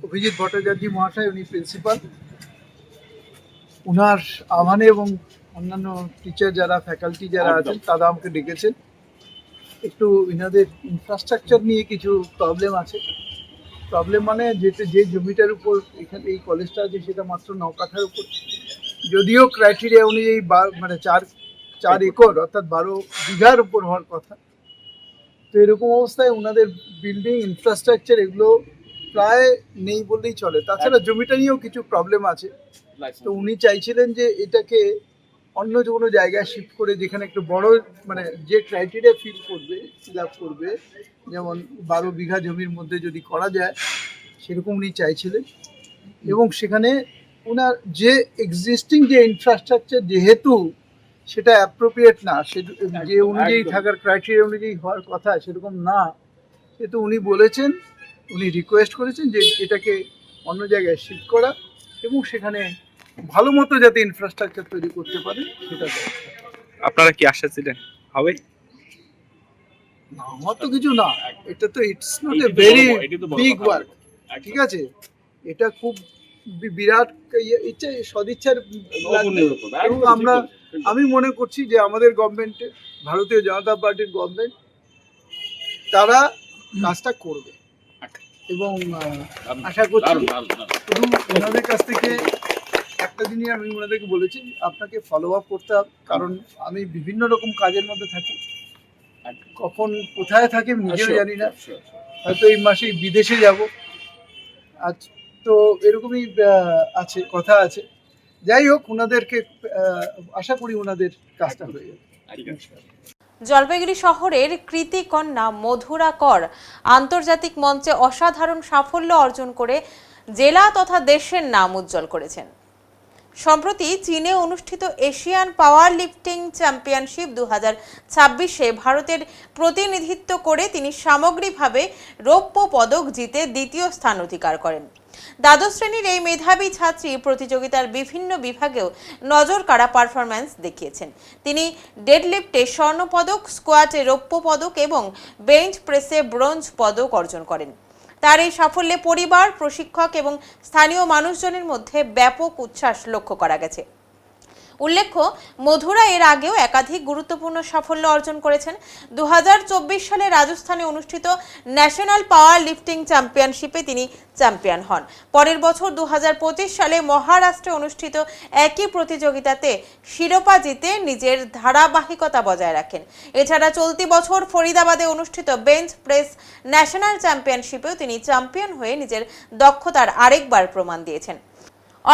অভিজিৎ ভট্টাচার্য মহাশয়, উনি প্রিন্সিপাল, উনার আহ্বানে এবং অন্যান্য টিচার যারা ফ্যাকাল্টি যারা আছেন তারা আমাকে ডেকেছেন। একটু ইনাদের ইনফ্রাস্ট্রাকচার নিয়ে কিছু প্রবলেম আছে। প্রবলেম মানে যে জমিটার উপর এখানে এই কলেজটা আছে সেটা মাত্র 9 কাঠার উপর, যদিও ক্রাইটেরিয়া অনুযায়ী মানে 4 একর অর্থাৎ 12 বিঘার উপর হওয়ার কথা, তো এরকম অবস্থায় ওনাদের বিল্ডিং ইনফ্রাস্ট্রাকচার এগুলো প্রায় নেই বললেই চলে। তাছাড়া জমিটা নিয়েও কিছু প্রবলেম আছে। তো উনি চাইছিলেন যে এটাকে অন্য যে কোনো জায়গায় শিফট করে, যেখানে একটু বড় মানে যে ক্রাইটেরিয়া ফিল আপ করবে, যেমন 12 বিঘা জমির মধ্যে যদি করা যায় সেরকম উনি চাইছিলেন। এবং সেখানে ওনার যে এক্সিস্টিং যে ইনফ্রাস্ট্রাকচার যেহেতু সেটা অ্যাপ্রোপ্রিয়েট না, যে অনুযায়ী থাকার ক্রাইটেরিয়া অনুযায়ী হওয়ার কথা সেরকম না, সেহেতু উনি বলেছেন, উনি রিকোয়েস্ট করেছেন যে এটাকে অন্য জায়গায় শিফট করা এবং সেখানে ভালো মতো যাতে ইনফ্রাস্ট্রাকচার তৈরি করতে পারে সেটা। আপনারা কি আশা ছিলেন হবে? না, আমার তো কিছু না, এটা তো it's not a very big work, ঠিক আছে? এটা খুব বিরাট ইচ্ছা, সদিচ্ছার এবং আমি মনে করছি যে আমাদের গভর্নমেন্টে, ভারতীয় জনতা পার্টির গভর্নমেন্ট, তারা কাজটা করবে এবং আশা করছি। শুধু ওনাদের কাছ থেকে একটা জিনিস আমি ওনাদেরকে বলেছি, আপনাকে ফলো আপ করতে হবে, কারণ আমি বিভিন্ন রকম কাজের মধ্যে থাকি, কখন কোথায় থাকি আমি নিজেও জানি না, হয়তো এই মাসেই বিদেশে যাব, আজ তো এরকমই আছে, কথা আছে। যাই হোক, ওনাদেরকে আশা করি ওনাদের কাজটা হয়ে যাবে। জলপাইগুড়ি শহরের কৃতি কন্যা মধুরা কর আন্তর্জাতিক মঞ্চে অসাধারণ সাফল্য অর্জন করে জেলা তথা দেশের নাম উজ্জ্বল করেছেন। সম্প্রতি চীনে অনুষ্ঠিত এশিয়ান পাওয়ার লিফটিং চ্যাম্পিয়নশিপ 2026-এ ভারতের প্রতিনিধিত্ব করে তিনি সামগ্রিকভাবে রৌপ্য পদক জিতে দ্বিতীয় স্থান অধিকার করেন। দ্বাদশ শ্রেণীর এই মেধাবী ছাত্রী প্রতিযোগিতার বিভিন্ন বিভাগেও নজরকাড়া পারফরম্যান্স দেখিয়েছেন। তিনি ডেডলিফটে স্বর্ণ পদক, স্কোয়াটে রৌপ্য পদক এবং বেঞ্চ প্রেসে ব্রোঞ্জ পদক অর্জন করেন। তার এই সাফল্যে পরিবার, প্রশিক্ষক এবং স্থানীয় মানুষজনের মধ্যে ব্যাপক উচ্ছ্বাস লক্ষ্য করা গেছে। উল্লেখ্য, মধুরা এর আগেও একাধিক গুরুত্বপূর্ণ সাফল্য অর্জন করেছেন। 2024 সালে রাজস্থানে অনুষ্ঠিত ন্যাশনাল পাওয়ার লিফটিং চ্যাম্পিয়নশিপে তিনি চ্যাম্পিয়ন হন। পরের বছর 2025 সালে মহারাষ্ট্রে অনুষ্ঠিত একই প্রতিযোগিতাতে শিরোপা জিতে নিজের ধারাবাহিকতা বজায় রাখেন। এছাড়া চলতি বছর ফরিদাবাদে অনুষ্ঠিত বেঞ্চ প্রেস ন্যাশনাল চ্যাম্পিয়নশিপেও তিনি চ্যাম্পিয়ন হয়ে নিজের দক্ষতার আরেকবার প্রমাণ দিয়েছেন।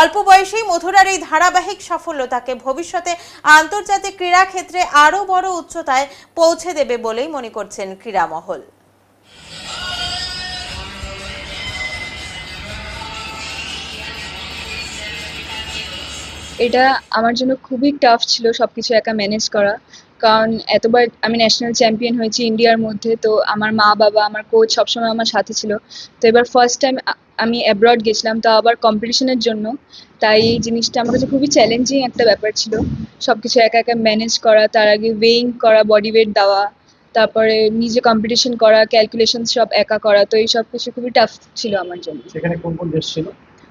অল্প বয়সেই মধুরার এই ধারাবাহিক সাফল্য তাকে ভবিষ্যতে আন্তর্জাতিক ক্রীড়া ক্ষেত্রে আরও বড় উচ্চতায় পৌঁছে দেবে বলেই মনে করছেন ক্রীড়া মহল। এটা আমার জন্য খুবই টাফ ছিল সবকিছু একা ম্যানেজ করা, কারণ এতবার আমি ন্যাশনাল চ্যাম্পিয়ন হয়েছি ইন্ডিয়ার মধ্যে, তো আমার মা বাবা, আমার কোচ সবসময় আমার সাথে ছিল। তো এবার ফার্স্ট টাইম আমি অ্যাব্রড গেছিলাম, তো আবার কম্পিটিশনের জন্য, তাই এই জিনিসটা আমার কাছে খুবই চ্যালেঞ্জিং একটা ব্যাপার ছিল। সবকিছু একা একা ম্যানেজ করা, তার আগে ওয়েইং করা, বডি ওয়েট দেওয়া, তারপরে নিজে কম্পিটিশন করা, ক্যালকুলেশন সব একা করা, তো এই সব কিছু খুবই টাফ ছিল আমার জন্য। সেখানে কোন কোন দেশ ছিল?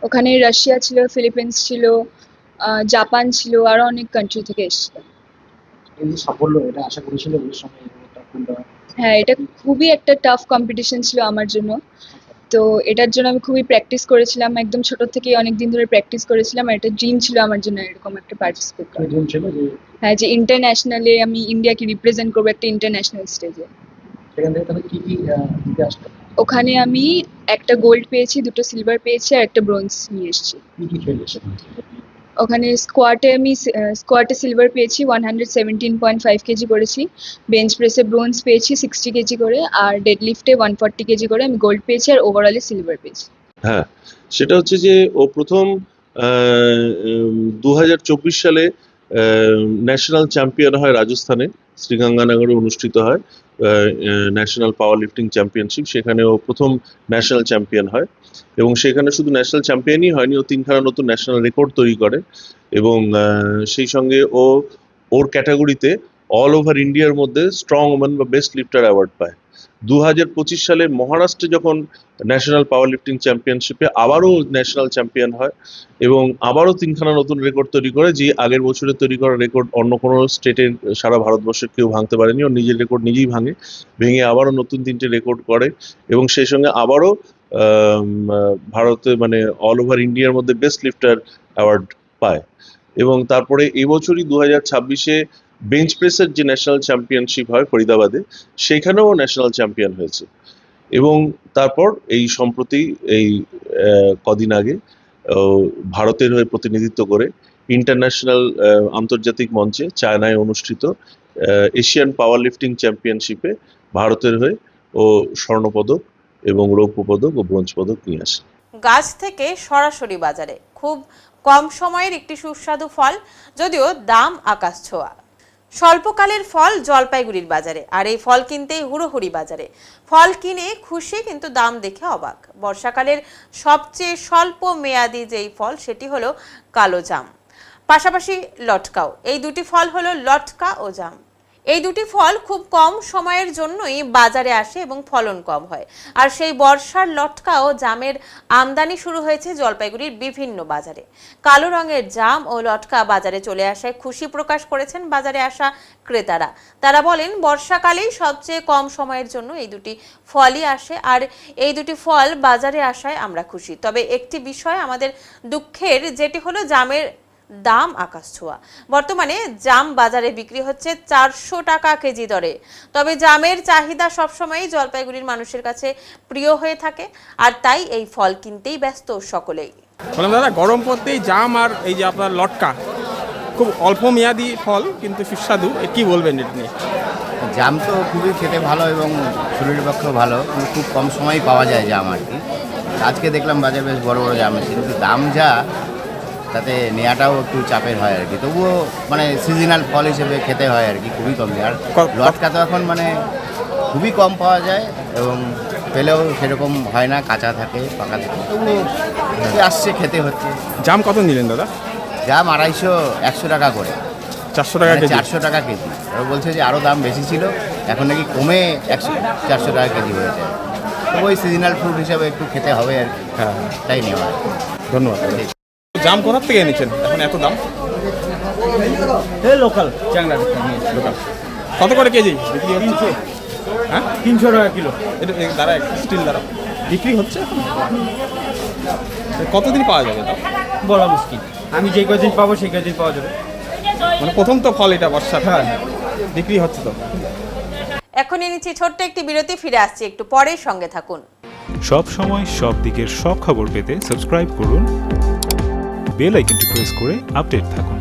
ওখানে রাশিয়া ছিল, ফিলিপিন্স ছিল, জাপান ছিল, আরো অনেক কান্ট্রি থেকে এসেছিল। এই যে সাফল্য, এটা আশা করেছিল ওই সময়? হ্যাঁ, এটা খুবই একটা টাফ কম্পিটিশন ছিল আমার জন্য। তো এটার জন্য আমি খুবই প্র্যাকটিস করেছিলাম, একদম ছোট থেকে অনেক দিন ধরে প্র্যাকটিস করেছিলাম, আর এটা ড্রিম ছিল আমার জন্য এরকম একটা পার্টিসিপেট করা। হ্যাঁ, যে ইন্টারন্যাশনালে আমি ইন্ডিয়াকে রিপ্রেজেন্ট করবো একটা ইন্টারন্যাশনাল স্টেজে। সেখান থেকে তাহলে কি কি দিতে আসলো? ওখানে আমি একটা গোল্ড পেয়েছি, 2টো সিলভার পেয়েছি, আর একটা ব্রোঞ্জ নিয়ে এসেছি। কি কি খেলেছে ওখানে স্কোয়াটে সিলভার পেয়েছি, 117.5 কেজি করেছি। বেঞ্চ প্রেসে ব্রোঞ্জ পেয়েছি 60 কেজি করে, আর ডেডলিফটে 140 কেজি করে আমি গোল্ড পেয়েছি, আর ওভারঅলে সিলভার পেয়েছি। হ্যাঁ, সেটা হচ্ছে যে ও প্রথম 2024 সালে ন্যাশনাল চ্যাম্পিয়ন হয় রাজস্থানে, শ্রীগঙ্গানগরে অনুষ্ঠিত হয় ন্যাশনাল পাওয়ার লিফটিং চ্যাম্পিয়নশিপ। সেখানে ও প্রথম ন্যাশনাল চ্যাম্পিয়ন হয় এবং সেখানে শুধু ন্যাশনাল চ্যাম্পিয়নই হয়নি, ও 3খানা নতুন ন্যাশনাল রেকর্ড তৈরি করে এবং সেই সঙ্গে ওর ক্যাটাগরিতে অল ওভার ইন্ডিয়ার মধ্যে স্ট্রং ওম্যান বা বেস্ট লিফটার অ্যাওয়ার্ড পায়। 2025 সালে মহারাষ্ট্রে যখন ন্যাশনাল পাওয়ার লিফটিং চ্যাম্পিয়নশিপে আবারও ন্যাশনাল চ্যাম্পিয়ন হয় এবং আবারও 3খানা নতুন রেকর্ড তৈরি করে, যে আগের বছরে তৈরি করা রেকর্ড অন্য কোনো স্টেটের সারা ভারতবর্ষের কেউ ভাঙতে পারেনি। ও নিজের রেকর্ড নিজেই ভেঙে আবারও নতুন 3টে রেকর্ড করে এবং সেই সঙ্গে আবারও ভারতে মানে অল ওভার ইন্ডিয়ার মধ্যে বেস্ট লিফটার অ্যাওয়ার্ড পায়। এবং তারপরে এবছরই 2026-এ বেঞ্চ প্রেসের যে ন্যাশনাল চ্যাম্পিয়নশিপ হয় ফরিদাবাদে, সেখানেও ন্যাশনাল চ্যাম্পিয়ন হয়েছে। এবং তারপর এই সম্প্রতি এই কদিন আগে ভারতের হয়ে প্রতিনিধিত্ব করে ইন্টারন্যাশনাল আন্তর্জাতিক মঞ্চে চায়নায় অনুষ্ঠিত এশিয়ান পাওয়ার লিফটিং চ্যাম্পিয়নশিপে ভারতের হয়ে ও স্বর্ণপদক এবং রৌপ্য পদক ও ব্রোঞ্জ পদক নিয়ে আসে। গাছ থেকে সরাসরি বাজারে খুব কম সময়ের একটি সুস্বাদু ফল, যদিও দাম আকাশ ছোঁয়া। স্বল্পকালের ফল জলপাইগুড়ির বাজারে, আর এই ফল কিনতেই হুড়োহুড়ি বাজারে। ফল কিনে খুশি, কিন্তু দাম দেখে অবাক। বর্ষাকালের সবচেয়ে স্বল্প মেয়াদি যেই ফল সেটি হলো কালো জাম, পাশাপাশি লটকাও। এই দুটি ফল হলো লটকা ও জাম। এই দুটি ফল খুব কম সময়ের জন্যই বাজারে আসে এবং ফলন কম হয়। আর সেই বর্ষার লটকা ও জামের আমদানি শুরু হয়েছে জলপাইগুড়ির বিভিন্ন বাজারে। কালো রঙের জাম ও লটকা বাজারে চলে আসায় খুশি প্রকাশ করেছেন বাজারে আসা ক্রেতারা। তারা বলেন, বর্ষাকালেই সবচেয়ে কম সময়ের জন্য এই দুটি ফলই আসে, আর এই দুটি ফল বাজারে আসায় আমরা খুশি। তবে একটি বিষয় আমাদের দুঃখের, যেটি হলো জামের দাম আকাশ ছোঁয়া। বর্তমানে জাম বাজারে বিক্রি হচ্ছে 400 টাকা কেজি দরে। তবে জামের চাহিদা সবসময়ই জলপাইগুড়ির মানুষের কাছে প্রিয় হয়ে থাকে, আর তাই এই ফল কিনতেই ব্যস্ত সকলেই। বললাম দাদা, গরম পড়তেই জাম আর এই যে আপনার লটকা খুব অল্প মেয়াদি ফল, কিন্তু সুস্বাদু। কি বলবেন এটা নিয়ে? জাম তো খুবই খেতে ভালো এবং শরীরের পক্ষেও ভালো, কিন্তু খুব কম সময়ই পাওয়া যায় জাম আর কি। আজকে দেখলাম বাজারে বেশ বড় বড় জাম আছে, কিন্তু দাম যা, তাতে নেওয়াটাও একটু চাপের হয় আর কি। তবুও মানে সিজনাল ফল হিসেবে খেতে হয় আর কি, খুবই কম। আর লটকা তো এখন মানে খুবই কম পাওয়া যায়, এবং পেলেও সেরকম হয় না, কাঁচা থাকে, পাকা থাকে, তবুও আসছে, খেতে হচ্ছে। জাম কত নিলেন দাদা? জাম 250, 100 টাকা করে। 400 টাকা কেজি? 400 টাকা কেজি। ওরা বলছে যে আরও দাম বেশি ছিল, এখন নাকি কমে 400 টাকা কেজি হয়েছে। তো ওই সিজনাল ফ্রুট হিসাবে একটু খেতে হবে আর কি। হ্যাঁ, তাই নেওয়া। ধন্যবাদ। জাম কোথার থেকে এনেছেন এখন এত দাম? লোকাল চ্যাংড়া লোকাল। কত করে কেজি বিক্রি হচ্ছে? হ্যাঁ, 300 টাকা কিলো। এটা দ্বারা স্টিল দ্বারা বিক্রি হচ্ছে। কতদিন পাওয়া যাবে তা বলা মুশকিল। আমি যে কদিন পাবো সেই কদিন পাওয়া যাবে। মানে প্রথম তো ফল এটা, বর্ষা। হ্যাঁ, বিক্রি হচ্ছে তো। এখন নিচ্ছি ছোট্ট একটি বিরতি, ফিরে আসছি একটু পরে, সঙ্গে থাকুন। সব সময় সব দিকের সব খবর পেতে সাবস্ক্রাইব করুন, বেল আইকনটি প্রেস করে আপডেট থাকুন।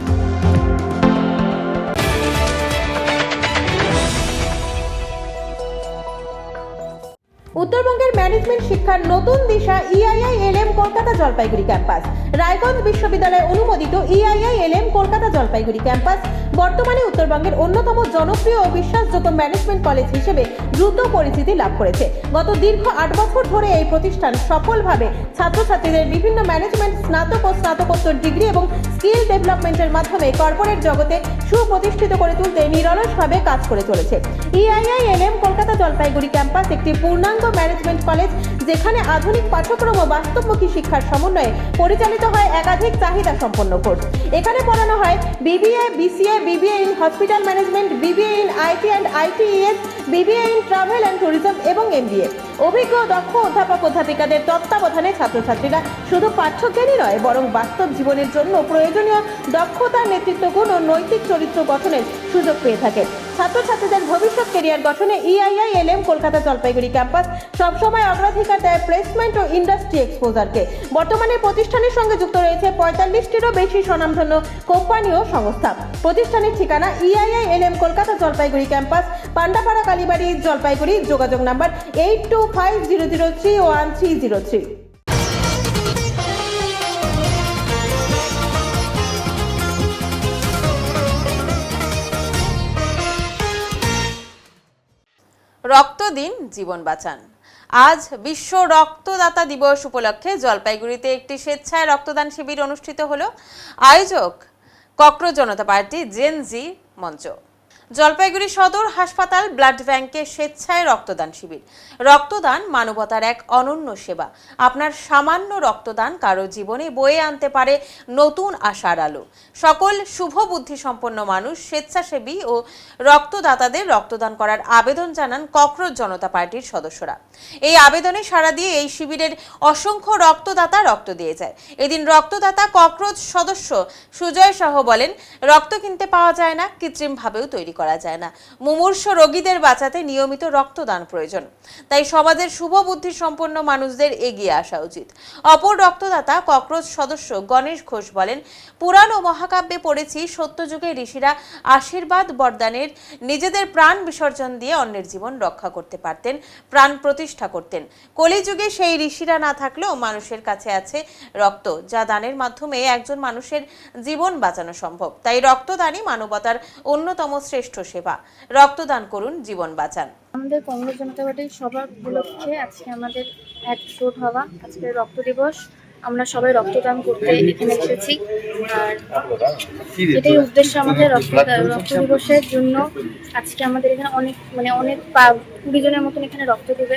উত্তরবঙ্গের ম্যানেজমেন্ট শিক্ষার নতুন দিশা EIILM কলকাতা জলপাইগুড়ি ক্যাম্পাস। রায়গঞ্জ বিশ্ববিদ্যালয় অনুমোদিত EIILM কলকাতা জলপাইগুড়ি ক্যাম্পাস বর্তমানে উত্তরবঙ্গের অন্যতম জনপ্রিয় ও বিশ্বাসযোগ্য ম্যানেজমেন্ট কলেজ হিসেবে দ্রুত পরিচিতি লাভ করেছে। গত দীর্ঘ 8 বছর ধরে এই প্রতিষ্ঠান সফলভাবে ছাত্রছাত্রীদের বিভিন্ন ম্যানেজমেন্ট স্নাতক ও স্নাতকোত্তর ডিগ্রি এবং স্কিল ডেভেলপমেন্টের মাধ্যমে কর্পোরেট জগতে সুপ্রতিষ্ঠিত করে তুলতে নিরলসভাবে কাজ করে চলেছে। EIILM কলকাতা জলপাইগুড়ি ক্যাম্পাস একটি পূর্ণাঙ্গ ম্যানেজমেন্ট কলেজ, যেখানে আধুনিক পাঠ্যক্রম ও বাস্তবমুখী শিক্ষার সমন্বয়ে পরিচালিত হয় একাধিক চাহিদা সম্পন্ন কোর্স। এখানে পড়ানো হয় BBA, BCA, BBA in hospital management, BBA in IT and ITES, BBA in travel and tourism এবং MBA। অভিজ্ঞ দক্ষ অধ্যাপক অধ্যাপিকাদের তত্ত্বাবধানে ছাত্রছাত্রীরা শুধু পাঠ্যজ্ঞানই নয়, বরং বাস্তব জীবনের জন্য প্রয়োজনীয় দক্ষতা, নেতৃত্ব গুণ ও নৈতিক চরিত্র গঠনের সুযোগ পেয়ে থাকে। ছাত্রছাত্রীদের ভবিষ্যৎ ক্যারিয়ার গঠনে EIILM কলকাতা জলপাইগুড়ি ক্যাম্পাস সবসময় অগ্রাধিকার দেয় প্লেসমেন্ট ও ইন্ডাস্ট্রি এক্সপোজারকে। বর্তমানে প্রতিষ্ঠানের সঙ্গে যুক্ত রয়েছে 45টিরও বেশি স্বনামধন্য কোম্পানি ও সংস্থা। প্রতিষ্ঠানের ঠিকানা EIILM কলকাতা জলপাইগুড়ি ক্যাম্পাস, পান্ডাপাড়া, কালীবাড়ি, জলপাইগুড়ি। যোগাযোগ নাম্বার 8250031303। রক্ত দিন, জীবন বাঁচান। আজ বিশ্ব রক্তদাতা দিবস উপলক্ষে জলপাইগুড়িতে একটি স্বেচ্ছায় রক্তদান শিবির অনুষ্ঠিত হলো। আয়োজক ককরোচ জনতা পার্টি জেন জি মঞ্চ। জলপাইগুড়ি সদর হাসপাতাল ব্লাড ব্যাংকে স্বেচ্ছায় রক্তদান শিবির। রক্তদান মানবতার এক অনন্য সেবা। আপনার সামান্য রক্তদান কারো জীবনে বয়ে আনতে পারে নতুন আশার আলো। সকল শুভ বুদ্ধি সম্পন্ন মানুষ, স্বেচ্ছাসেবী ও রক্তদাতাদের রক্তদান করার আবেদন জানান ককরোচ জনতা পার্টির সদস্যরা। এই আবেদনে সাড়া দিয়ে এই শিবিরের অসংখ্য রক্তদাতা রক্ত দিয়ে যায়। এদিন রক্তদাতা ককরোচ সদস্য সুজয় সহ বলেন, রক্ত কিনতে পাওয়া যায় না, কৃত্রিমভাবেও তৈরি করা যায় না। মুমূর্ষ রোগীদের বাঁচাতে নিয়মিত রক্তদান প্রয়োজন। তাই সমাজের শুভ বুদ্ধি সম্পন্ন মানুষদের এগিয়ে আসা উচিত। অপর রক্তদাতা ককরোচ সদস্য গণেশ ঘোষ বলেন, পুরাণ ও মহাকাব্যে পড়েছি সত্যযুগে ঋষিরা আশীর্বাদ বরদানের নিজেদের প্রাণ বিসর্জন দিয়ে অন্যের জীবন রক্ষা করতে পারতেন, প্রাণ প্রতিষ্ঠা করতেন। কলিযুগে সেই ঋষিরা না থাকলেও মানুষের কাছে আছে রক্ত, যা দানের মাধ্যমে একজন মানুষের জীবন বাঁচানো সম্ভব। তাই রক্তদানই মানবতার অন্যতম শ্রেষ্ঠ সেবা। রক্তদান করুন, জীবন বাঁচান। আমাদের কংগ্রেস জনতা পার্টির সভা উপলক্ষে আজকে আমাদের একজোট হওয়া, আজকে রক্ত দিবস। আমরা সবাই রক্তদান করতে এখানে এসেছি। আর এটাই উদ্দেশ্য আমাদের রক্ত দিবসের জন্য। আজকে আমাদের এখানে অনেক 20 জনের মতন এখানে রক্ত দেবে।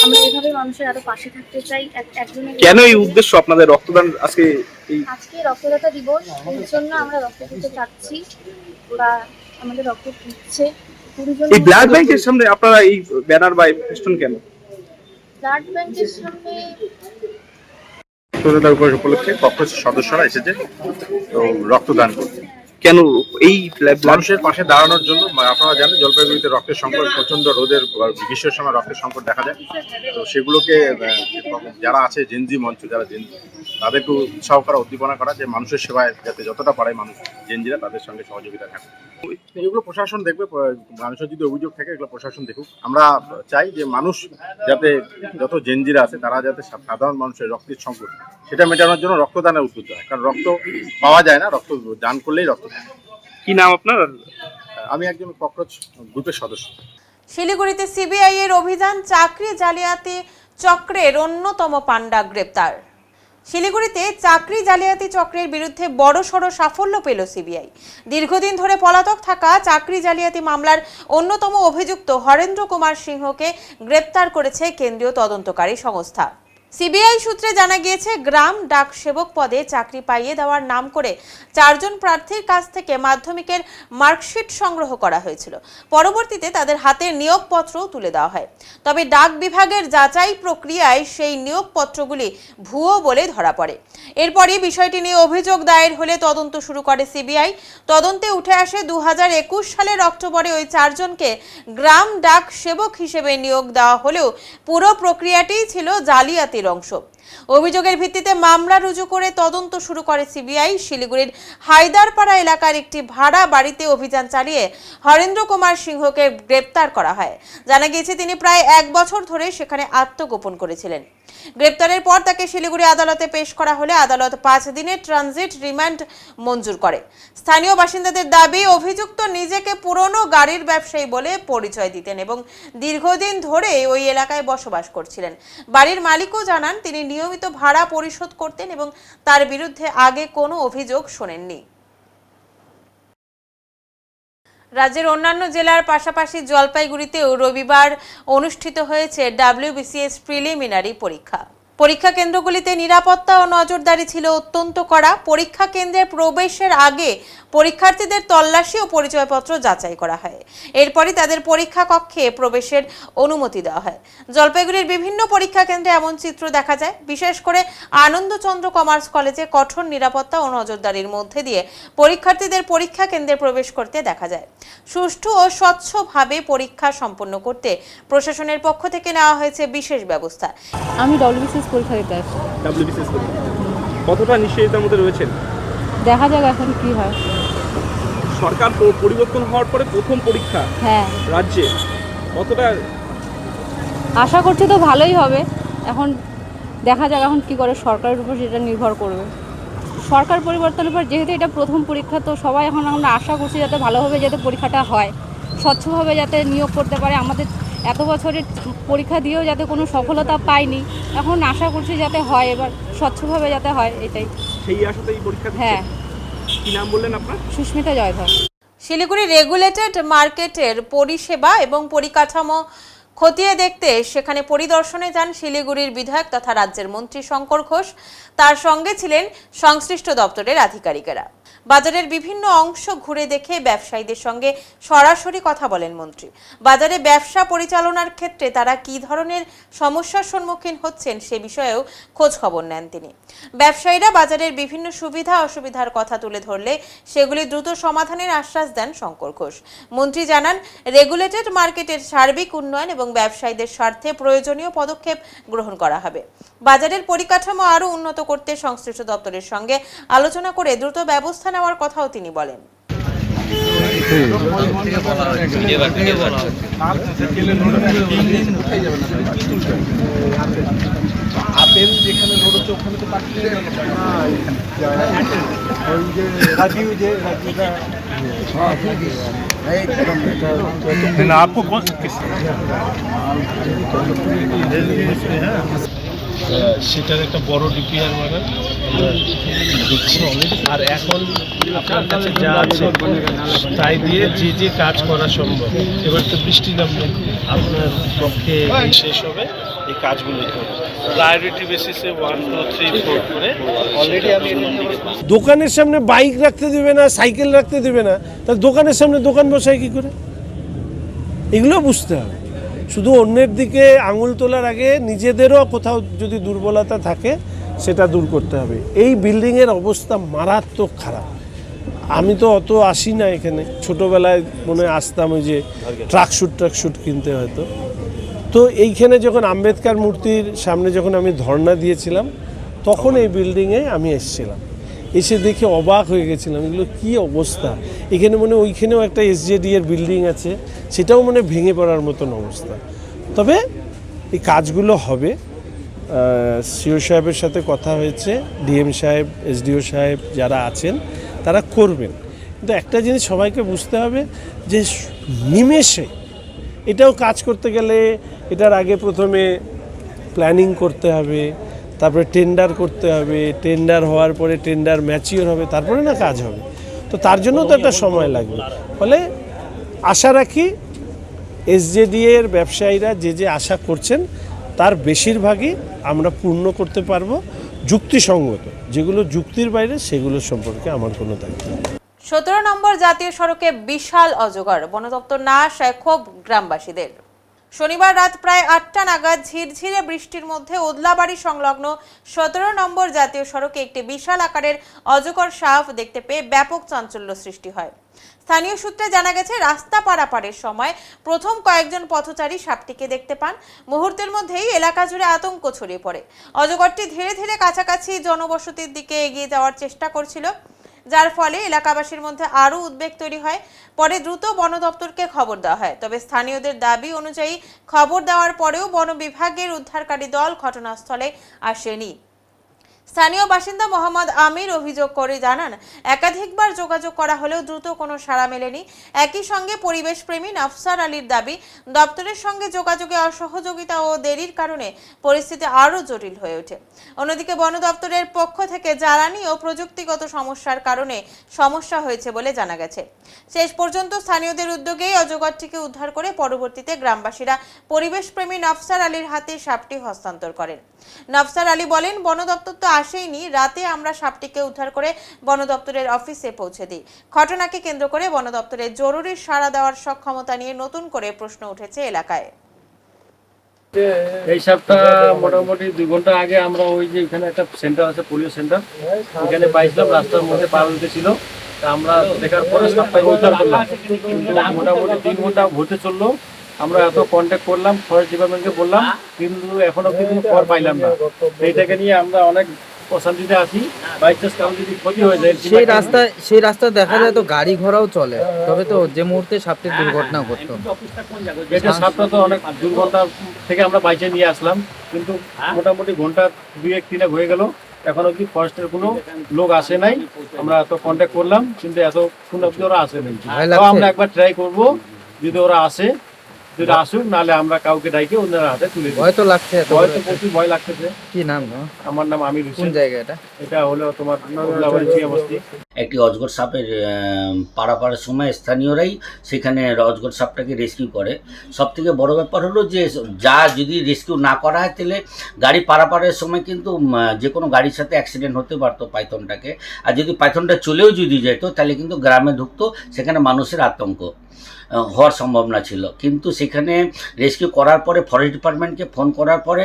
আমরা এভাবে মানুষের আরো পাশে থাকতে চাই। একজনের কেন এই উদ্দেশ্য আপনাদের রক্তদান আজকে রক্তদাতা দিবস, এর জন্য আমরা রক্ত দিতে চাচ্ছি বা আমাদের রক্ত দিচ্ছে। এই ব্লাড ব্যাংকের সামনে আপনারা এই ব্যানার বা ফেস্টুন কেন? ব্লাড ব্যাংকের সামনে রক্তদান উপলক্ষে ককরোচ সদস্যরা এসেছে তো রক্তদান করতে। কেন এই মানুষের পাশে দাঁড়ানোর জন্য? আপনারা জানেন জলপাইগুড়িতে রক্তের সংকট, প্রচন্ড রোদের গ্রীষ্মের সময় রক্তের সংকট দেখা যায়। তো সেগুলোকে যারা আছে জেনজি মঞ্চ, যারা জেনজি, তাদেরকে উৎসাহ করা, উদ্দীপনা করা যে মানুষের সেবায় যাতে যতটা পারে মানুষ জেনজিরা তাদের সঙ্গে সহযোগিতা থাকে। এগুলো প্রশাসন দেখবে, মানুষের যদি অভিযোগ থাকে এগুলো প্রশাসন দেখুক। আমরা চাই যে মানুষ যাতে, যত জেনজিরা আছে তারা যাতে সাধারণ মানুষের রক্তের সংকট সেটা মেটানোর জন্য রক্তদানের উদ্বুদ্ধ হয়। কারণ রক্ত পাওয়া যায় না, রক্ত দান করলেই রক্ত। কি নাম আপনার? আমি একজন ককরোচ গ্রুপের সদস্য। শিলিগুড়িতে সিবিআই এর অভিযান, চাকরি জালিয়াতি চক্রের অন্যতম পান্ডা গ্রেপ্তার। শিলিগুড়িতে চাকরি জালিয়াতি চক্রের বিরুদ্ধে বড়সড় সাফল্য পেল সিবিআই। দীর্ঘদিন ধরে পলাতক থাকা চাকরি জালিয়াতি মামলার অন্যতম অভিযুক্ত হরেন্দ্র কুমার সিংহকে গ্রেপ্তার করেছে কেন্দ্রীয় তদন্তকারী সংস্থা। সিবিআই সূত্রে জানা গিয়েছে, গ্রাম ডাক সেবক পদে চাকরি পাইয়ে দেওয়ার নাম করে 4 জন প্রার্থীর কাছ থেকে মাধ্যমিকের মার্কশিট সংগ্রহ করা হয়েছিল। পরবর্তীতে তাদের হাতে নিয়োগপত্রও তুলে দেওয়া হয়। তবে ডাক বিভাগের যাচাই প্রক্রিয়ায় সেই নিয়োগপত্রগুলি ভুয়ো বলে ধরা পড়ে। এরপরই বিষয়টি নিয়ে অভিযোগ দায়ের হলে তদন্ত শুরু করে সিবিআই। তদন্তে উঠে আসে 2021 সালের অক্টোবরে ওই 4 জনকে গ্রাম ডাক সেবক হিসেবে নিয়োগ দেওয়া হলেও পুরো প্রক্রিয়াটিই ছিল জালিয়াতি অংশ। অভিযোগের ভিত্তিতে মামলা রুজু করে তদন্ত শুরু করে সিবিআই। শিলিগুড়ির হায়দারপাড়া এলাকার একটি ভাড়া বাড়িতে অভিযান চালিয়ে হরেন্দ্র কুমার সিংহকে গ্রেপ্তার করা হয়। জানা গিয়েছে, তিনি প্রায় 1 বছর ধরে সেখানে আত্মগোপন করেছিলেন। গ্রেপ্তারের পর তাকে শিলিগুড়ি আদালতে পেশ করা হলে আদালত 5 দিনের ট্রানজিট রিমান্ড মঞ্জুর করে। স্থানীয় বাসিন্দাদের দাবি, অভিযুক্ত নিজেকে পুরনো গাড়ির ব্যবসায়ী বলে পরিচয় দিতেন এবং দীর্ঘদিন ধরে ওই এলাকায় বসবাস করছিলেন। বাড়ির মালিকও জানান, তিনি নিয়মিত ভাড়া পরিশোধ করতেন এবং তার বিরুদ্ধে আগে কোনো অভিযোগ শোনেননি। রাজ্যের অন্যান্য জেলার পাশাপাশি জলপাইগুড়িতেও রবিবার অনুষ্ঠিত হয়েছে WBCS প্রিলিমিনারি পরীক্ষা। পরীক্ষা কেন্দ্রগুলিতে নিরাপত্তা ও নজরদারি ছিল অত্যন্ত কড়া। পরীক্ষা কেন্দ্রে প্রবেশের আগে পরীক্ষার্থীদের তল্লাশি ও পরিচয়পত্র যাচাই করা হয়। এরপরই তাদের পরীক্ষা কক্ষে প্রবেশের অনুমতি দেওয়া হয়। জলপাইগুড়ির বিভিন্ন পরীক্ষা কেন্দ্রে এমন চিত্র দেখা যায়। বিশেষ করে আনন্দচন্দ্র কমার্স কলেজে কঠোর নিরাপত্তা ও নজরদারির মধ্যে দিয়ে পরীক্ষার্থীদের পরীক্ষা কেন্দ্রে প্রবেশ করতে দেখা যায়। সুষ্ঠু ও স্বচ্ছভাবে পরীক্ষা সম্পন্ন করতে প্রশাসনের পক্ষ থেকে নেওয়া হয়েছে বিশেষ ব্যবস্থা। আমি WBCS পরীক্ষা দিতে আসছি। WBCS কতটা নিশ্চয়তার মধ্যে রয়েছেন? দেখা যাক এখন কি হয়। সরকার পরিবর্তন হওয়ার পরে প্রথম পরীক্ষা রাজ্যে, কতটা আশা করছি তো ভালোই হবে। এখন দেখা যাক এখন কি করে, সরকারের উপর সেটা নির্ভর করবে। সরকার পরিবর্তনের পর যেহেতু এটা প্রথম পরীক্ষা, তো সবাই এখন আমরা আশা করছি যাতে ভালোভাবে যাতে পরীক্ষাটা হয়, স্বচ্ছভাবে যাতে নিয়োগ করতে পারে। আমাদের এত বছরের পরীক্ষা দিয়েও যাতে কোনো সফলতা পাইনি, এখন আশা করছি যাতে হয়, এবার স্বচ্ছভাবে যাতে হয়, এটাই সেই আশাতেই পরীক্ষা। হ্যাঁ। কি নাম বললেন আপনার? সুস্মিতা জয়ধর। শিলিগুড়ি রেগুলেটেড মার্কেটের পরিষেবা এবং পরিকাঠামো খতিয়ে দেখতে সেখানে পরিদর্শনে যান শিলিগুড়ির বিধায়ক তথা রাজ্যের মন্ত্রী শঙ্কর ঘোষ। তার সঙ্গে ছিলেন সংশ্লিষ্ট দপ্তরের আধিকারিকেরা। বাজারের বিভিন্ন অংশ ঘুরে দেখে ব্যবসায়ীদের সঙ্গে সরাসরি কথা বলেন মন্ত্রী। বাজারে ব্যবসা পরিচালনার ক্ষেত্রে তারা কী ধরনের সমস্যার সম্মুখীন হচ্ছেন সে বিষয়েও খোঁজ খবর নেন তিনি। ব্যবসায়ীরা বাজারের বিভিন্ন সুবিধা অসুবিধার কথা তুলে ধরলে সেগুলি দ্রুত সমাধানের আশ্বাস দেন শঙ্কর ঘোষ। মন্ত্রী জানান, রেগুলেটেড মার্কেটের সার্বিক উন্নয়ন এবং ব্যবসায়ীদের স্বার্থে প্রয়োজনীয় পদক্ষেপ গ্রহণ করা হবে। বাজারের পরিকাঠামো আরও উন্নত করতে সংশ্লিষ্ট দপ্তরের সঙ্গে আলোচনা করে দ্রুত ব্যবস্থা নেওয়ার কথাও তিনি বলেন। আপেল যেখানে লোড হচ্ছে ওখানে তো পাঠিয়ে आपको कौन সেটার একটা বড় ডিপিআর বানান দিচ্ছি। আর এখন আপনার কাছে যা আছে তাই দিয়ে যে যে কাজ করা সম্ভব। এবার তো বৃষ্টি নামবে, আপনার পক্ষে শেষ হবে এই কাজগুলো করে প্রায়োরিটি বেসিসে 1, 2, 3, 4 করে অলরেডি আমি দোকানের সামনে বাইক রাখতে দেবে না, সাইকেল রাখতে দেবে না, তাহলে দোকানের সামনে দোকান বসায় কী করে? এগুলো বুঝতে হবে। শুধু অন্যের দিকে আঙুল তোলার আগে নিজেদেরও কোথাও যদি দুর্বলতা থাকে সেটা দূর করতে হবে। এই বিল্ডিংয়ের অবস্থা মারাত্মক খারাপ। আমি তো অত আসি না এখানে, ছোটোবেলায় মনে আসতাম ওই যে ট্রাকশুট কিনতে হয়তো। তো এইখানে যখন আম্বেদকর মূর্তির সামনে যখন আমি ধর্ণা দিয়েছিলাম তখন এই বিল্ডিংয়ে আমি এসেছিলাম, এসে দেখে অবাক হয়ে গেছিলাম এগুলো কী অবস্থা। এখানে মনে ওইখানেও একটা SJD এর বিল্ডিং আছে, সেটাও মনে ভেঙে পড়ার মতন অবস্থা। তবে এই কাজগুলো হবে। সিও সাহেবের সাথে কথা হয়েছে, DM সাহেব, SDO সাহেব যারা আছেন তারা করবেন। কিন্তু একটা জিনিস সবাইকে বুঝতে হবে যে নিমেষে এটাও কাজ করতে গেলে এটার আগে প্রথমে প্ল্যানিং করতে হবে, তারপরে টেন্ডার করতে হবে, টেন্ডার হওয়ার পরে টেন্ডার ম্যাচিওর হবে, তারপরে না কাজ হবে। তো তার জন্য তো একটা সময় লাগবে। ফলে আশা রাখি SJD এর ব্যবসায়ীরা যে আশা করছেন তার বেশিরভাগই আমরা পূর্ণ করতে পারবো, যুক্তিসঙ্গত। যেগুলো যুক্তির বাইরে সেগুলো সম্পর্কে আমার কোনো দায়িত্ব নেই। 17 নম্বর জাতীয় সড়কে বিশাল অজগর, বন দপ্তর না আসায় ক্ষোভ গ্রামবাসীদের। শনিবার রাত প্রায় 8টা নাগাদ ঝিরঝিরে বৃষ্টির মধ্যে ওদলাবাড়ি সংলগ্ন 17 নম্বর জাতীয় সড়কে একটি বিশাল আকারের অজগর সাপ দেখতে পেয়ে ব্যাপক চাঞ্চল্য সৃষ্টি হয়। স্থানীয় সূত্রে জানা গেছে, রাস্তা পারাপারের সময় প্রথম কয়েকজন পথচারী সাপটিকে দেখতে পান। মুহূর্তের মধ্যেই এলাকা জুড়ে আতঙ্ক ছড়িয়ে পড়ে। অজগরটি ধীরে ধীরে কাছাকাছি জনবসতির দিকে এগিয়ে যাওয়ার চেষ্টা করছিল, যার ফলে এলাকাবাসীর মধ্যে আরও উদ্বেগ তৈরি হয়। পরে দ্রুত বন দপ্তরকে খবর দেওয়া হয়। তবে স্থানীয়দের দাবি অনুযায়ী খবর দেওয়ার পরেও বন বিভাগের উদ্ধারকারী দল ঘটনাস্থলে আসেনি। স্থানীয় বাসিন্দা মোহাম্মদ আমির অভিযোগ করে জানান, একাধিকবার যোগাযোগ করা হলেও দ্রুত কোনো সাড়া মেলেনি। একই সঙ্গে পরিবেশপ্রেমী নফসার আলীর দাবি, দপ্তরের সঙ্গে যোগাযোগে অসহযোগিতা ও দেরির কারণে পরিস্থিতি আরও জটিল হয়ে ওঠে। অন্যদিকে বন দপ্তরের পক্ষ থেকে জ্বালানি ও প্রযুক্তিগত সমস্যার কারণে সমস্যা হয়েছে বলে জানা গেছে। শেষ পর্যন্ত স্থানীয়দের উদ্যোগেই অজগরটিকে উদ্ধার করে পরবর্তীতে গ্রামবাসীরা পরিবেশপ্রেমী নফসার আলীর হাতে সাপটি হস্তান্তর করেন। নফসার আলী বলেন, বন দপ্তর তো আসেইনি, রাতে আমরা সাপটিকে উদ্ধার করে বন দপ্তরের অফিসে পৌঁছে দিই। ঘটনাকে কেন্দ্র করে বন দপ্তরের জরুরি সাড়া দেওয়ার সক্ষমতা নিয়ে নতুন করে প্রশ্ন উঠেছে এলাকায়। এই সাপটা মোটামুটি 2 ঘন্টা আগে আমরা ওই যে এখানে একটা সেন্টার আছে, পোলিও সেন্টার, ওখানে পাইছিলাম, রাস্তার মধ্যে পার হতে ছিল। আমরা দেখার পরে সাপটাকে উদ্ধার করলাম। মোটামুটি 3 ঘন্টা ঘুরতে চললো। আমরা এত কন্ট্যাক্ট করলাম, ফরেস্ট ডিপার্টমেন্টকে বললাম, কিন্তু এখনো কিন্তু খবর পাইলাম না। এইটাকে নিয়ে আমরা অনেক অশান্তিতে আছি। বাই চান্স কারণ যদি ক্ষতি হয়ে যায়, সেই রাস্তা দেখা যায় তো গাড়ি ঘোড়াও চলে, তবে তো যে মুহূর্তে সাপটির দুর্ঘটনা ঘটতো, এটা সাপটা তো অনেক 2 ঘন্টা থেকে আমরা বাইচে নিয়ে আসলাম, কিন্তু মোটামুটি ঘন্টা 2-1-3 হয়ে গেল, এখনো কি ফরেস্টের কোনো লোক আসে নাই। আমরা এত কন্ট্যাক্ট করলাম, কিন্তু এতক্ষণ অব্দি ওরা আসে নাই। আমরা একবার ট্রাই করবো, যদি ওরা আসে, যদি আসুক, নাহলে আমরা কাউকে ডাইকে ওনার হাতে তুলে দিই। ভয় তো লাগছে, প্রচুর ভয় লাগতেছে। কি নাম? আমার নাম আমির হোসেন। কোন জায়গা এটা? এটা হলো তোমার একটি অজগর সাপের পাড়ার সময় স্থানীয়রাই সেখানে অজগর সাপটাকে রেস্কিউ করে। সবথেকে বড় ব্যাপার হলো যে যা যদি রেস্কিউ না করা হয় তাহলে গাড়ি পারাপারের সময় কিন্তু যে কোনো গাড়ির সাথে অ্যাক্সিডেন্ট হতে পারতো পাইথনটাকে। আর যদি পাইথনটা চলেও যদি যেত তাহলে কিন্তু গ্রামে ঢুকতো, সেখানে মানুষের আতঙ্ক হওয়ার সম্ভাবনা ছিল। কিন্তু সেখানে রেস্কিউ করার পরে ফরেস্ট ডিপার্টমেন্টকে ফোন করার পরে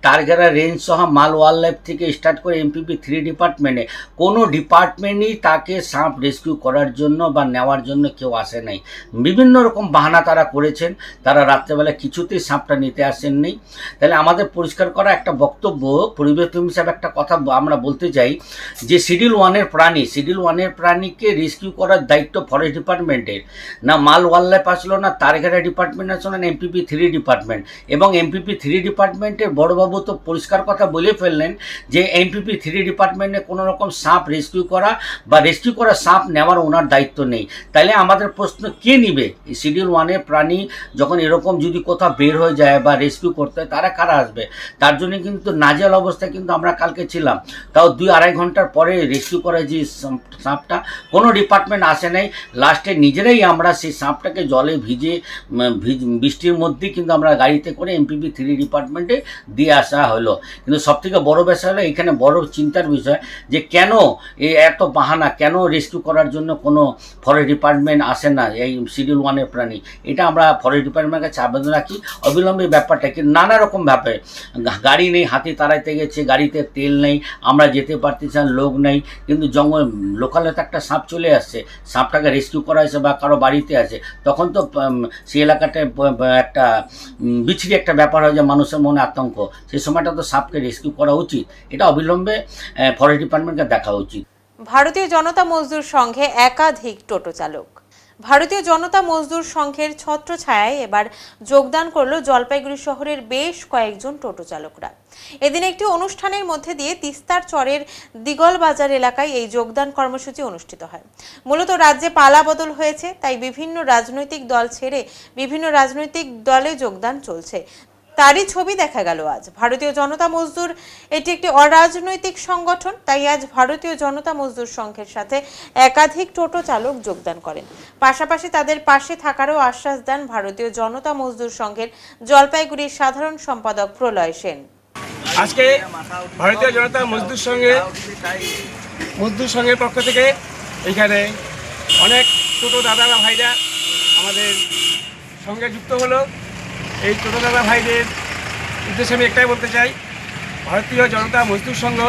টারঘেরা রেঞ্জ সহ মাল ওয়াইল্ড লাইফ থেকে স্টার্ট করে MPP 3 ডিপার্টমেন্টে কোনো ডিপার্টমেন্টই তাকে সাপ রেস্কিউ করার জন্য বা নেওয়ার জন্য কেউ আসে নাই। বিভিন্ন রকম বাহানা তারা করেছেন, তারা রাত্রেবেলা কিছুতেই সাপটা নিতে আসেননি। তাহলে আমাদের পরিষ্কার করা একটা বক্তব্য, পরিবেশ হিসাবে একটা কথা আমরা বলতে চাই যে শিডিউল 1-এর প্রাণীকে রেস্কিউ করার দায়িত্ব ফরেস্ট ডিপার্টমেন্টের, না মাল ওয়াইল্ড লাইফ আসলো, না টারঘেরা ডিপার্টমেন্ট আসলো, না MPP 3 ডিপার্টমেন্ট। এবং MPP 3 ডিপার্টমেন্টের বড়বাবু তো পরিষ্কার কথা বলে ফেললেন যে MPP 3 ডিপার্টমেন্টে কোনো রকম সাপ রেস্কিউ করা বা রেস্কিউ করা সাপ নেওয়ার ওনার দায়িত্ব নেই। তাহলে আমাদের প্রশ্ন, কে নিবে এই শিডিউল 1-এর প্রাণী যখন এরকম যদি কোথাও বের হয়ে যায় বা রেস্কিউ করতে হয়, তারা কারা আসবে? তার জন্য কিন্তু নাজেহাল অবস্থায় কিন্তু আমরা কালকে ছিলাম। তাও 2-2.5 ঘন্টার পরে রেস্কিউ করা যে সাপটা, কোনো ডিপার্টমেন্ট আসে নাই। লাস্টে নিজেরাই আমরা সেই সাপটাকে জলে ভিজে বৃষ্টির মধ্যেই কিন্তু আমরা গাড়িতে করে MPP 3 ডিপার্টমেন্টে দিয়ে আসা হলো। কিন্তু সবথেকে বড় বিষয় হলো এখানে বড় চিন্তার বিষয় যে কেন এত বাহানা, কেন রেস্কিউ করার জন্য কোনো ফরেস্ট ডিপার্টমেন্ট আসে না এই শিডিউল 1-এর প্রাণী। এটা আমরা ফরেস্ট ডিপার্টমেন্টের কাছে আবেদন রাখি অবিলম্বে ব্যাপারটা কি নানা রকম ব্যাপারে, গাড়ি নেই, হাতি তাড়াইতে গেছে, গাড়িতে তেল নেই, আমরা যেতে পারতেছি না, লোক নেই, কিন্তু জঙ্গল লোকালে তো একটা সাপ চলে আসছে, সাপটাকে রেস্কিউ করা হয়েছে বা কারো বাড়িতে আছে, তখন তো সেই এলাকাটায় একটা বিচ্ছিরি একটা ব্যাপার হয় যে মানুষের মনে আতঙ্ক। সেই সময়টা তো সাপকে রেস্কিউ করা উচিত, এটা অবিলম্বে ফরেস্ট ডিপার্টমেন্টকে দেখা উচিত। ভারতীয় জনতা মজদুর সংঘে একাধিক টোটো চালক। ভারতীয় জনতা মজদুর সংঘের ছত্রছায়ায় এবার যোগদান করল জলপাইগুড়ি শহরের বেশ কয়েকজন টোটো চালকরা। এদিন একটি অনুষ্ঠানের মধ্যে দিয়ে তিস্তার চরের দিগল বাজার এলাকায় এই যোগদান কর্মসূচি অনুষ্ঠিত হয়। মূলত রাজ্যে পালা বদল হয়েছে, তাই বিভিন্ন রাজনৈতিক দল ছেড়ে বিভিন্ন রাজনৈতিক দলে যোগদান চলছে। তারই ছবি দেখা গেল আজ। ভারতীয় জনতা মজদুর এটি একটি অরাজনৈতিক সংগঠন, তাই আজ ভারতীয় জনতা মজদুর সংঘের সাথে একাধিক টোটো চালক যোগদান করেন। পাশাপাশি তাদের পাশে থাকারও আশ্বাস দেন ভারতীয় জনতা মজদুর সংঘের জলপাইগুড়ির সাধারণ সম্পাদক প্রলয় সেন। আজকে ভারতীয় জনতা মজদুর সংঘের পক্ষ থেকে এখানে অনেক টোটো দাদারা ভাইরা আমাদের সঙ্গে যুক্ত হলো। এই টোটো দাদা ভাইদের উদ্দেশ্যে আমি একটাই বলতে চাই, ভারতীয় জনতা মজদুর সংঘ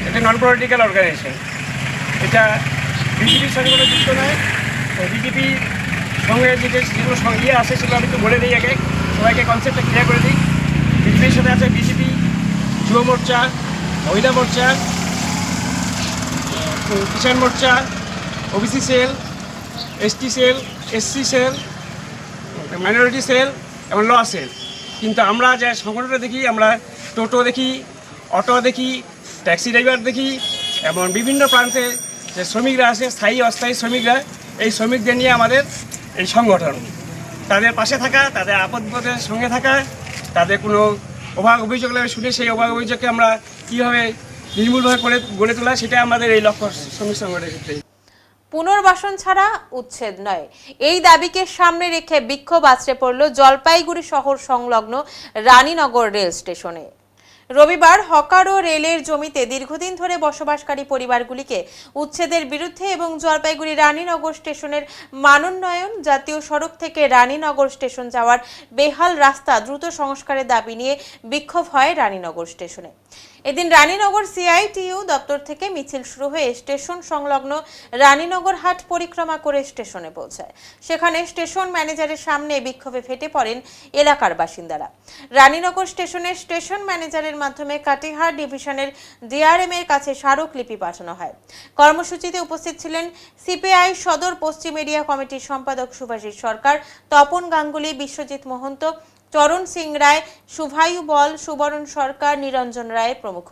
একটা নন পলিটিক্যাল অর্গানাইজেশন। এটা বিজেপির সঙ্গে কোনো যুক্ত নয়। বিজেপির সঙ্গে যেগুলো ইয়ে আসে সেগুলো আমি একটু বলে দিই, আগে সবাইকে কনসেপ্টটা ক্লিয়ার করে দিই। বিজেপির সাথে আছে BJP, Yuva Morcha, Mahila Morcha, Kisan Morcha, OBC cell, ST cell, SC cell, minority cell এবং ল সেল। কিন্তু আমরা যে সংগঠনটা দেখি, আমরা টোটো দেখি, অটো দেখি, ট্যাক্সি ড্রাইভার দেখি এবং বিভিন্ন প্রান্তে যে শ্রমিকরা আছে, স্থায়ী অস্থায়ী শ্রমিকরা, এই শ্রমিকদের নিয়ে আমাদের এই সংগঠন। তাদের পাশে থাকা, তাদের আপদ বিপদের সঙ্গে থাকা, তাদের কোনো অভিযোগ শুনে সেই অভিযোগকে আমরা কীভাবে নির্মূলভাবে করে গড়ে তোলা, সেটা আমাদের এই লক্ষ্য শ্রমিক সংগঠনের ক্ষেত্রে। পুনর্বাসন ছাড়া উচ্ছেদ নয়, এই দাবিকে সামনে রেখে বিক্ষোভ আছড়ে পড়ল জলপাইগুড়ি শহর সংলগ্ন রানীনগর রেল স্টেশনে। রবিবার হকার ও রেলের জমিতে দীর্ঘদিন ধরে বসবাসকারী পরিবারগুলিকে উচ্ছেদের বিরুদ্ধে এবং জলপাইগুড়ি রানীনগর স্টেশনের মানোন্নয়ন, জাতীয় সড়ক থেকে রানীনগর স্টেশন যাওয়ার বেহাল রাস্তা দ্রুত সংস্কারের দাবি নিয়ে বিক্ষোভ হয় রানীনগর স্টেশনে। এদিন রানীনগর CITU দপ্তর থেকে মিছিল শুরু হয়ে স্টেশন সংলগ্ন রানীনগর হাট পরিক্রমা করে স্টেশনে পৌঁছায়। সেখানে স্টেশন ম্যানেজারের সামনে বিক্ষোভে ফেটে পড়েন এলাকার বাসিন্দারা। রানীনগর স্টেশনের স্টেশন ম্যানেজারের মাধ্যমে কাটিহার ডিভিশনের DRM এর কাছে স্মারকলিপি পাঠানো হয়। কর্মসূচিতে উপস্থিত ছিলেন CPI সদর পশ্চিম এরিয়া কমিটির সম্পাদক সুভাষিস সরকার, তপন গাঙ্গুলি, বিশ্বজিৎ মহন্ত, চরণ সিং রায়, শুভায়ু বল, সুবরণ সরকার, নিরঞ্জন রায় প্রমুখ।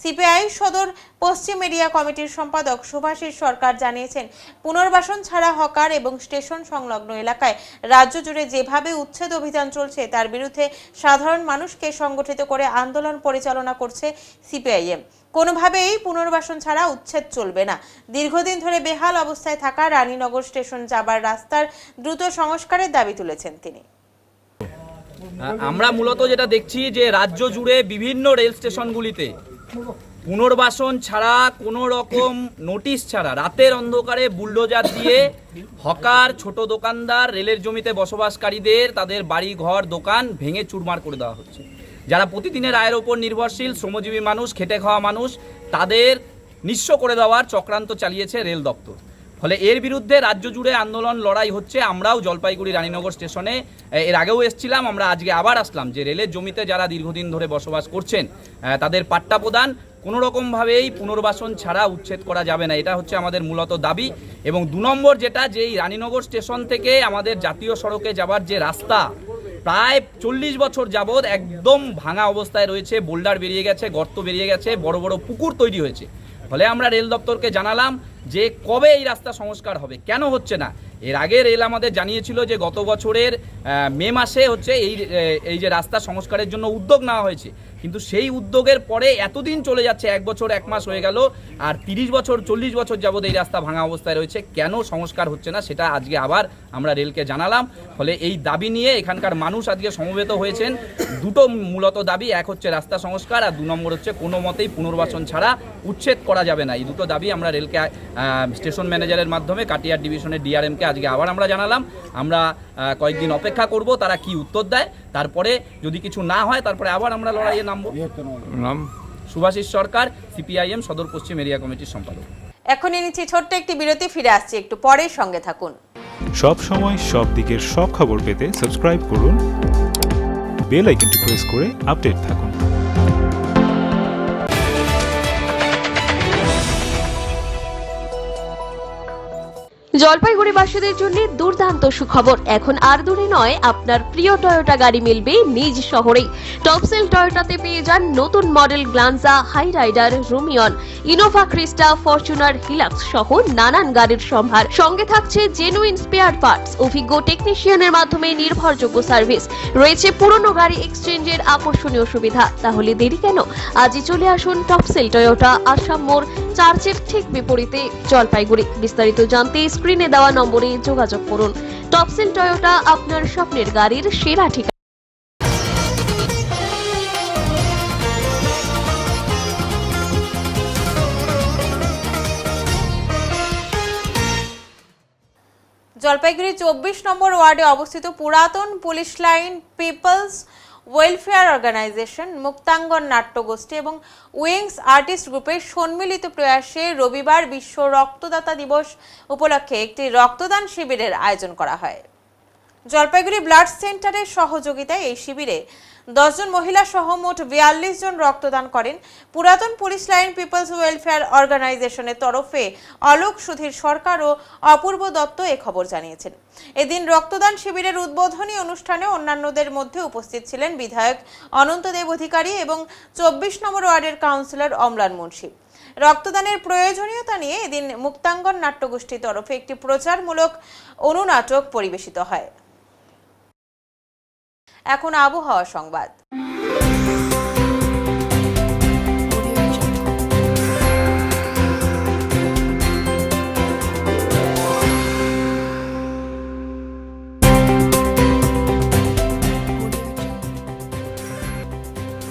CPI সদর পশ্চিম এরিয়া কমিটির সম্পাদক সুভাষিস সরকার জানিয়েছেন, পুনর্বাসন ছাড়া হকার এবং স্টেশন সংলগ্ন এলাকায় রাজ্য জুড়ে যেভাবে উচ্ছেদ অভিযান চলছে তার বিরুদ্ধে সাধারণ মানুষকে সংগঠিত করে আন্দোলন পরিচালনা করছে CPIM। কোনোভাবেই পুনর্বাসন ছাড়া উচ্ছেদ চলবে না। দীর্ঘদিন ধরে বেহাল অবস্থায় থাকা রানীনগর স্টেশন যাবার রাস্তার দ্রুত সংস্কারের দাবি তুলেছেন তিনি। আমরা মূলত যেটা দেখছি যে রাজ্য জুড়ে বিভিন্ন রেল স্টেশনগুলিতে পুনর্বাসন ছাড়া কোনো রকম নোটিশ ছাড়া রাতের অন্ধকারে বুলডোজার দিয়ে হকার, ছোট দোকানদার, রেলের জমিতে বসবাসকারীদের তাদের বাড়ি ঘর দোকান ভেঙে চুরমার করে দেওয়া হচ্ছে। যারা প্রতিদিনের আয়ের ওপর নির্ভরশীল শ্রমজীবী মানুষ, খেটে খাওয়া মানুষ, তাদের নিঃস্ব করে দেওয়ার চক্রান্ত চালিয়েছে রেল দপ্তর। ফলে এর বিরুদ্ধে রাজ্য জুড়ে আন্দোলন লড়াই হচ্ছে। আমরাও জলপাইগুড়ি রানীনগর স্টেশনে এর আগেও এসেছিলাম, আমরা আজকে আবার আসলাম যে রেলের জমিতে যারা দীর্ঘদিন ধরে বসবাস করছেন তাদের পাট্টা প্রদান কোনো রকমভাবেই পুনর্বাসন ছাড়া উচ্ছেদ করা যাবে না, এটা হচ্ছে আমাদের মূলত দাবি। এবং 2 নম্বর যেটা, যে এই রানীনগর স্টেশন থেকে আমাদের জাতীয় সড়কে যাবার যে রাস্তা প্রায় 40 বছর যাবৎ একদম ভাঙা অবস্থায় রয়েছে, বোল্ডার বেরিয়ে গেছে, গর্ত বেরিয়ে গেছে, বড় বড় পুকুর তৈরি হয়েছে। ফলে আমরা রেল দপ্তরকে জানালাম যে কবে এই রাস্তা সংস্কার হবে, কেন হচ্ছে না। এর আগে রেল আমাদের জানিয়েছিল যে গত বছরের মে মাসে হচ্ছে এই যে রাস্তা সংস্কারের জন্য উদ্যোগ নেওয়া হয়েছে, কিন্তু সেই উদ্যোগের পরে এতদিন চলে যাচ্ছে, 1 বছর 1 মাস হয়ে গেল, আর 30 বছর 40 বছর যাবৎ এই রাস্তা ভাঙা অবস্থায় রয়েছে। কেন সংস্কার হচ্ছে না সেটা আজকে আবার আমরা রেলকে জানালাম। ফলে এই দাবি নিয়ে এখানকার মানুষ আজকে সমবেত হয়েছেন। দুটো মূলত দাবি, এক হচ্ছে রাস্তা সংস্কার, আর 2 নম্বর হচ্ছে কোনো মতেই পুনর্বাসন ছাড়া উচ্ছেদ করা যাবে না। এই দুটো দাবি আমরা রেলকে স্টেশন ম্যানেজারের মাধ্যমে কাটিয়ার ডিভিশনের ডিআরএমকে আজকে আবার আমরা জানালাম। আমরা কয়েকদিন অপেক্ষা করব তারা কি উত্তর দেয়, তারপরে যদি কিছু না হয় তারপরে আবার আমরা লড়াইয়ে নামবো। সুভাষিস সরকার, সিপিআইএম সদর পশ্চিম এরিয়া কমিটির সম্পাদক। এখন নিচ্ছি ছোট্ট একটি বিরতি, ফিরে আসছি একটু পরে, সঙ্গে থাকুন। সব সময় সব দিকের সব খবর পেতে সাবস্ক্রাইব করুন, বেল আইকনটি প্রেস করে আপডেট থাকুন। জলপাইগুড়িবাসীদের জন্য দুর্দান্ত সুখবর। এখন আর দূরে নয়, আপনার প্রিয় টয়োটা গাড়ি মিলবে নিজ শহরেই। টপসেল টয়োটাতে পেয়ে যান নতুন model Glanza, Hyryder, Rumion, Innova Crysta, Fortuner, Hilux সহ নানান গাড়ির সম্ভার। সঙ্গে থাকছে জেনুইন স্পেয়ার পার্টস, অভিজ্ঞ টেকনিশিয়ানের মাধ্যমে নির্ভরযোগ্য সার্ভিস, রয়েছে পুরনো গাড়ি এক্সচেঞ্জের আকর্ষণীয় সুবিধা। তাহলে দেরি কেন, আজই চলে আসুন টপসেল টয়োটা, আসাম মোড়, চার্চের ঠিক বিপরীতে, জলপাইগুড়ি। বিস্তারিত জানতে স্ক্রিনে দেওয়া নম্বরে যোগাযোগ করুন। টপসেল টয়োটা, আপনার স্বপ্নের গাড়ির সেরা ঠিকানা। জলপাইগুড়ি 24 নম্বর ওয়ার্ডে অবস্থিত পুরাতন police line people's welfare organisation, Muktangan নাট্যগোষ্ঠী এবং উইংস আর্টিস্ট গ্রুপের সম্মিলিত প্রয়াসে রবিবার বিশ্ব রক্তদাতা দিবস উপলক্ষে একটি রক্তদান শিবিরের আয়োজন করা হয়। জলপাইগুড়ি ব্লাড সেন্টারের সহযোগিতায় এই শিবিরে 10 জন মহিলা সহ মোট 42 জন রক্তদান করেন। পুরাতন পুলিশ লাইন পিপলস ওয়েলফেয়ার অর্গানাইজেশনের তরফে অলোক সুধীর সরকার ও অপূর্ব দত্ত এ খবর জানিয়েছেন। এদিন রক্তদান শিবিরের উদ্বোধনী অনুষ্ঠানে অন্যান্যদের মধ্যে উপস্থিত ছিলেন বিধায়ক অনন্ত দেব অধিকারী এবং 24 নম্বর ওয়ার্ডের কাউন্সিলর অমলান মুন্সি। রক্তদানের প্রয়োজনীয়তা নিয়ে এদিন মুক্তাঙ্গন নাট্যগোষ্ঠীর তরফে একটি প্রচারমূলক অনুনাটক পরিবেশিত হয়। এখন আবহাওয়া সংবাদ।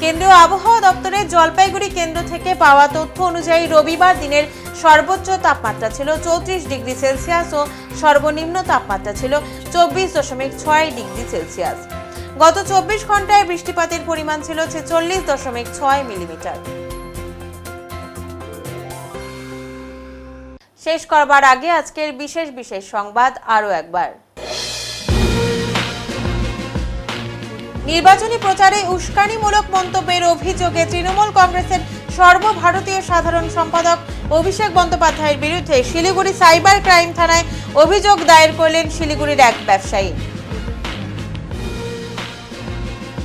কেন্দ্রীয় আবহাওয়া দপ্তরের জলপাইগুড়ি কেন্দ্র থেকে পাওয়া তথ্য অনুযায়ী রবিবার দিনের সর্বোচ্চ তাপমাত্রা ছিল 34 ডিগ্রি সেলসিয়াস ও সর্বনিম্ন তাপমাত্রা ছিল 24.6 ডিগ্রি সেলসিয়াস। গত 24 ঘন্টায় বৃষ্টিপাতের পরিমাণ ছিল 46.6 মিলিমিটার। শেষ করবার আগে আজকের বিশেষ সংবাদ আরো একবার। নির্বাচনী প্রচারে উস্কানিমূলক মন্তব্যের অভিযোগে তৃণমূল কংগ্রেসের সর্বভারতীয় সাধারণ সম্পাদক অভিষেক বন্দ্যোপাধ্যায়ের বিরুদ্ধে শিলিগুড়ি সাইবার ক্রাইম থানায় অভিযোগ দায়ের করলেন শিলিগুড়ির এক ব্যবসায়ী।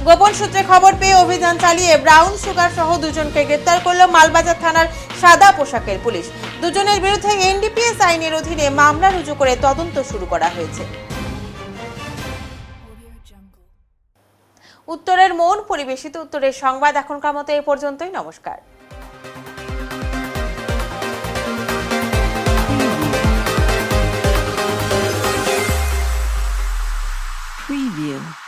গোপন সূত্রে খবর পেয়ে অভিযান চালিয়ে ব্রাউন সুগার সহ 2 জনকে গ্রেফতার করল মালবাজার থানার সাদা পোশাকের পুলিশ। 2 জনের বিরুদ্ধে এনডিপিএস আইনের অধীনে মামলা রুজু করে তদন্ত শুরু করা হয়েছে। উত্তরের মন পরিবেশিত উত্তরের সংবাদ এখনকার মতো এ পর্যন্তই। নমস্কার। Preview.